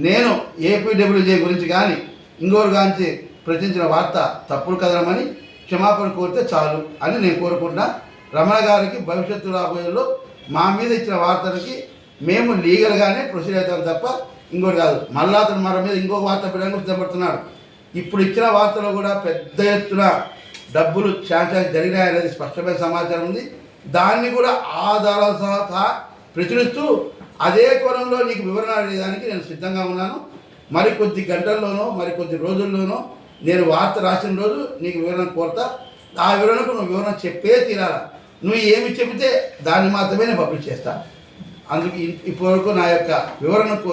నేను ఏపీడబ్ల్యూజే గురించి కానీ ఇంకోరు గాంచి ప్రచురించిన వార్త తప్పుడు కదలమని క్షమాపణ కోరితే చాలు అని నేను కోరుకుంటున్నా. రమణ గారికి భవిష్యత్తు రాబోయేలో మా మీద ఇచ్చిన వార్తలకి మేము లీగల్గానే ప్రొసీడ్ అవుతాం తప్ప ఇంకోటి కాదు. మళ్ళా అతను మన మీద ఇంకో వార్త పెట్టడానికి సిద్ధపడుతున్నాడు. ఇప్పుడు ఇచ్చిన వార్తలో కూడా పెద్ద ఎత్తున డబ్బులు శాంక్షన్ జరిగినాయనేది స్పష్టమైన సమాచారం ఉంది. దాన్ని కూడా ఆధారాల సహా ప్రచురిస్తూ అదే కోణంలో నీకు వివరణ అడిగేదానికి నేను సిద్ధంగా ఉన్నాను. మరికొద్ది గంటల్లోనో మరికొద్ది రోజుల్లోనో నేను వార్త రాసిన రోజు నీకు వివరణ కోరుతా. ఆ వివరణకు నువ్వు వివరణ చెప్పే తీరాల. నువ్వు ఏమి చెబితే దాన్ని మాత్రమే నేను పబ్లిష్ చేస్తా. అందుకు ఇప్పటివరకు నా యొక్క వివరణకు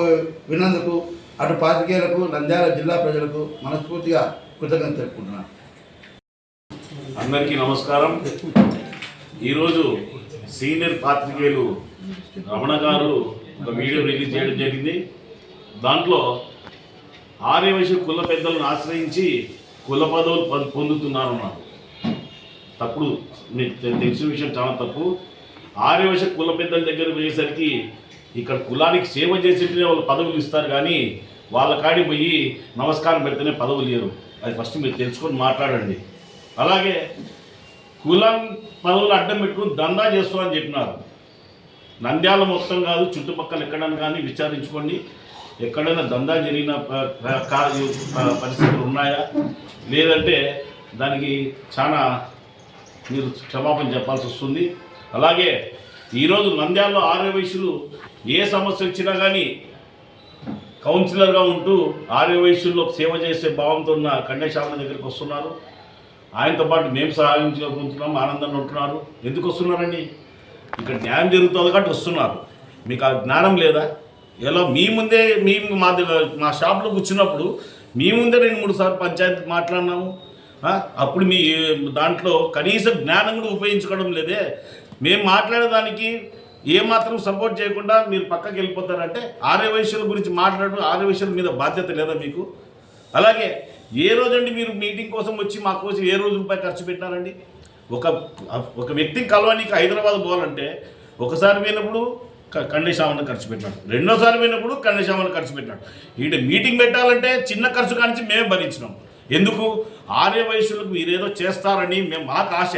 విన్నందుకు అటు పాత్రికేయులకు, నంద్యాల జిల్లా ప్రజలకు మనస్ఫూర్తిగా కృతజ్ఞత తెలుపుకుంటున్నాను. అందరికీ నమస్కారం. ఈరోజు సీనియర్ పాత్రికేయులు రమణ గారు ఒక వీడియో రిలీజ్ చేయడం జరిగింది. దాంట్లో ఆర్యవైశ్య కుల పెద్దలను ఆశ్రయించి కుల పదవులు పొందుతున్నారన్నారు. తప్పుడు, మీకు తెలిసిన విషయం చాలా తప్పు. ఆర్యవైశ్య కుల పెద్దల దగ్గర పోయేసరికి ఇక్కడ కులానికి సేవ చేసేటనే వాళ్ళు పదవులు ఇస్తారు, కానీ వాళ్ళ కాడి పోయి నమస్కారం పెడితేనే పదవులు ఇయ్యరు. అది ఫస్ట్ మీరు తెలుసుకొని మాట్లాడండి. అలాగే కులం పదవులు అడ్డం పెట్టుకుని దందా చేస్తామని చెప్పినారు. నంద్యాల మొత్తం కాదు, చుట్టుపక్కల ఎక్కడైనా కానీ విచారించుకోండి. ఎక్కడైనా దందా జరిగిన పరిస్థితులు ఉన్నాయా, లేదంటే దానికి చాలా మీరు క్షమాపణ చెప్పాల్సి వస్తుంది. అలాగే ఈరోజు నంద్యాలలో ఆర్యవైశ్యులు ఏ సమస్య వచ్చినా కానీ కౌన్సిలర్గా ఉంటూ ఆర్యవైశ్యుల్లో సేవ చేసే భావంతో ఉన్న కండేశ్యామ దగ్గరికి వస్తున్నారు. ఆయనతో పాటు మేము సహాయం చేసుకుంటున్నాం, ఆనందంగా ఉంటున్నారు. ఎందుకు వస్తున్నారండి? ఇక్కడ న్యాయం జరుగుతుంది కాబట్టి వస్తున్నారు. మీకు ఆ జ్ఞానం లేదా? ఎలా మీ ముందే మా షాప్లో కూర్చున్నప్పుడు మీ ముందే 2-3 సార్లు పంచాయతీ మాట్లాడినాము. అప్పుడు మీ దాంట్లో కనీసం జ్ఞానం కూడా ఉపయోగించుకోవడం లేదే. మేము మాట్లాడేదానికి ఏమాత్రం సపోర్ట్ చేయకుండా మీరు పక్కకి వెళ్ళిపోతారంటే ఆర్యవైశ్యుల గురించి మాట్లాడడం, ఆర్యవైశ్యుల మీద బాధ్యత లేదా మీకు? అలాగే ఏ రోజండి మీరు మీటింగ్ కోసం వచ్చి మా కోసం ఏ రోజు రూపాయి ఖర్చు పెట్టినారండి? ఒక వ్యక్తిని కలవడానికి హైదరాబాద్ పోవాలంటే ఒకసారి పోయినప్పుడు కండేశామని ఖర్చు పెట్టినాడు, రెండోసారి పోయినప్పుడు కండేశామని ఖర్చు పెట్టినాడు. ఈడ మీటింగ్ పెట్టాలంటే చిన్న ఖర్చు కానించి మేము భరించినాం. ఎందుకు? ఆర్యవైశ్యులకు మీరేదో చేస్తారని మాకు ఆశ.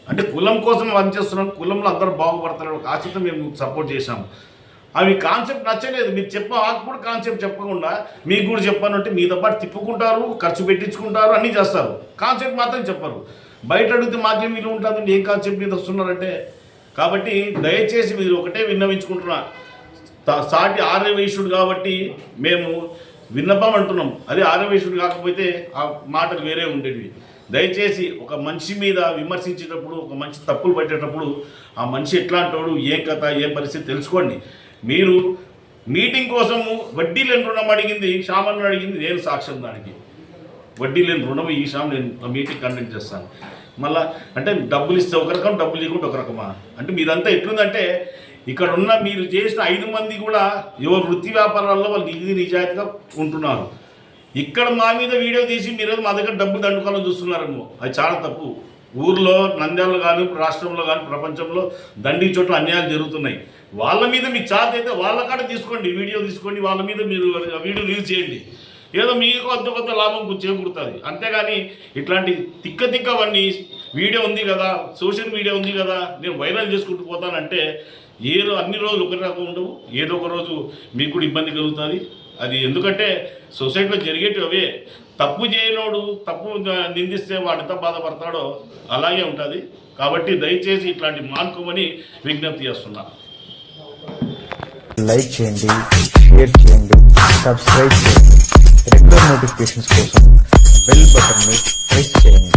అంటే కులం కోసం పనిచేస్తున్నాం, కులంలో అందరూ బాగుపడతారని ఒక ఆశతో మేము సపోర్ట్ చేశాము. అవి కాన్సెప్ట్ నచ్చలేదు. మీరు మాకు కూడా కాన్సెప్ట్ చెప్పకుండా మీకు కూడా చెప్పానంటే మీతో పాటు తిప్పుకుంటారు, ఖర్చు పెట్టించుకుంటారు, అన్నీ చేస్తారు. కాన్సెప్ట్ మాత్రం చెప్పరు. బయట అడిగితే మాకేం విలువ ఉంటుంది, ఏం కాన్సెప్ట్ మీద వస్తున్నారంటే. కాబట్టి దయచేసి మీరు ఒకటే విన్నవించుకుంటున్నా, సాటి ఆర్యవైశ్యుడు కాబట్టి మేము విన్నపం అంటున్నాం. అదే ఆర్యవైశ్యుడు కాకపోతే ఆ మాటలు వేరే ఉండేవి. దయచేసి ఒక మనిషి మీద విమర్శించేటప్పుడు, ఒక మనిషి తప్పులు పట్టేటప్పుడు ఆ మనిషి ఎట్లాంటోడు, ఏ కథ, ఏ పరిస్థితి తెలుసుకోండి. మీరు మీటింగ్ కోసము వడ్డీ లేని రుణం అడిగింది, శ్యామను అడిగింది, నేను సాక్ష్యం దానికి. వడ్డీ లేని రుణం ఈ శ్యామ నేను మీటింగ్ కండక్ట్ చేస్తాను. మళ్ళీ అంటే డబ్బులు ఇస్తే ఒక రకం, డబ్బులు ఇవ్వకుండా ఒక రకమా? అంటే మీరంతా ఎట్లుందంటే ఇక్కడ ఉన్న మీరు చేసిన 5 మంది కూడా ఎవరు వృత్తి వ్యాపారాల్లో వాళ్ళు నిజాయితీగా ఉంటున్నారు. ఇక్కడ మా మీద వీడియో తీసి మీరు మా దగ్గర డబ్బు దండుకోవాలని చూస్తున్నారేమో, అది చాలా తప్పు. ఊర్లో, నంద్యాలలో కానీ, రాష్ట్రంలో కానీ, ప్రపంచంలో దండి చోట్ల అన్యాయాలు జరుగుతున్నాయి. వాళ్ళ మీద మీకు చాత అయితే వాళ్ళ కాడ తీసుకోండి, వీడియో తీసుకోండి, వాళ్ళ మీద మీరు వీడియో రిలీజ్ చేయండి. ఏదో మీకు కొత్త లాభం చేకూరుతుంది. అంతేగాని ఇట్లాంటి తిక్కవన్నీ వీడియో ఉంది కదా, సోషల్ మీడియా ఉంది కదా, నేను వైరల్ చేసుకుంటూ పోతానంటే అన్ని రోజులు ఒకరి రకం ఉండవు. ఏదో ఒక రోజు మీకు కూడా ఇబ్బంది కలుగుతుంది. అది ఎందుకంటే సొసైటీలో జరిగేటివి అవే. తప్పు చేయనోడు తప్పు నిందిస్తే వాడు ఎంత బాధపడతాడో అలాగే ఉంటుంది. కాబట్టి దయచేసి ఇట్లాంటి మానుకోమని విజ్ఞప్తి చేస్తున్నా. లైక్ చేయండి, షేర్ చేయండి, సబ్స్క్రైబ్ చేయండి. రెగ్యులర్ నోటిఫికేషన్స్ కోసం బెల్ బటన్ని ప్రెస్ చేయండి.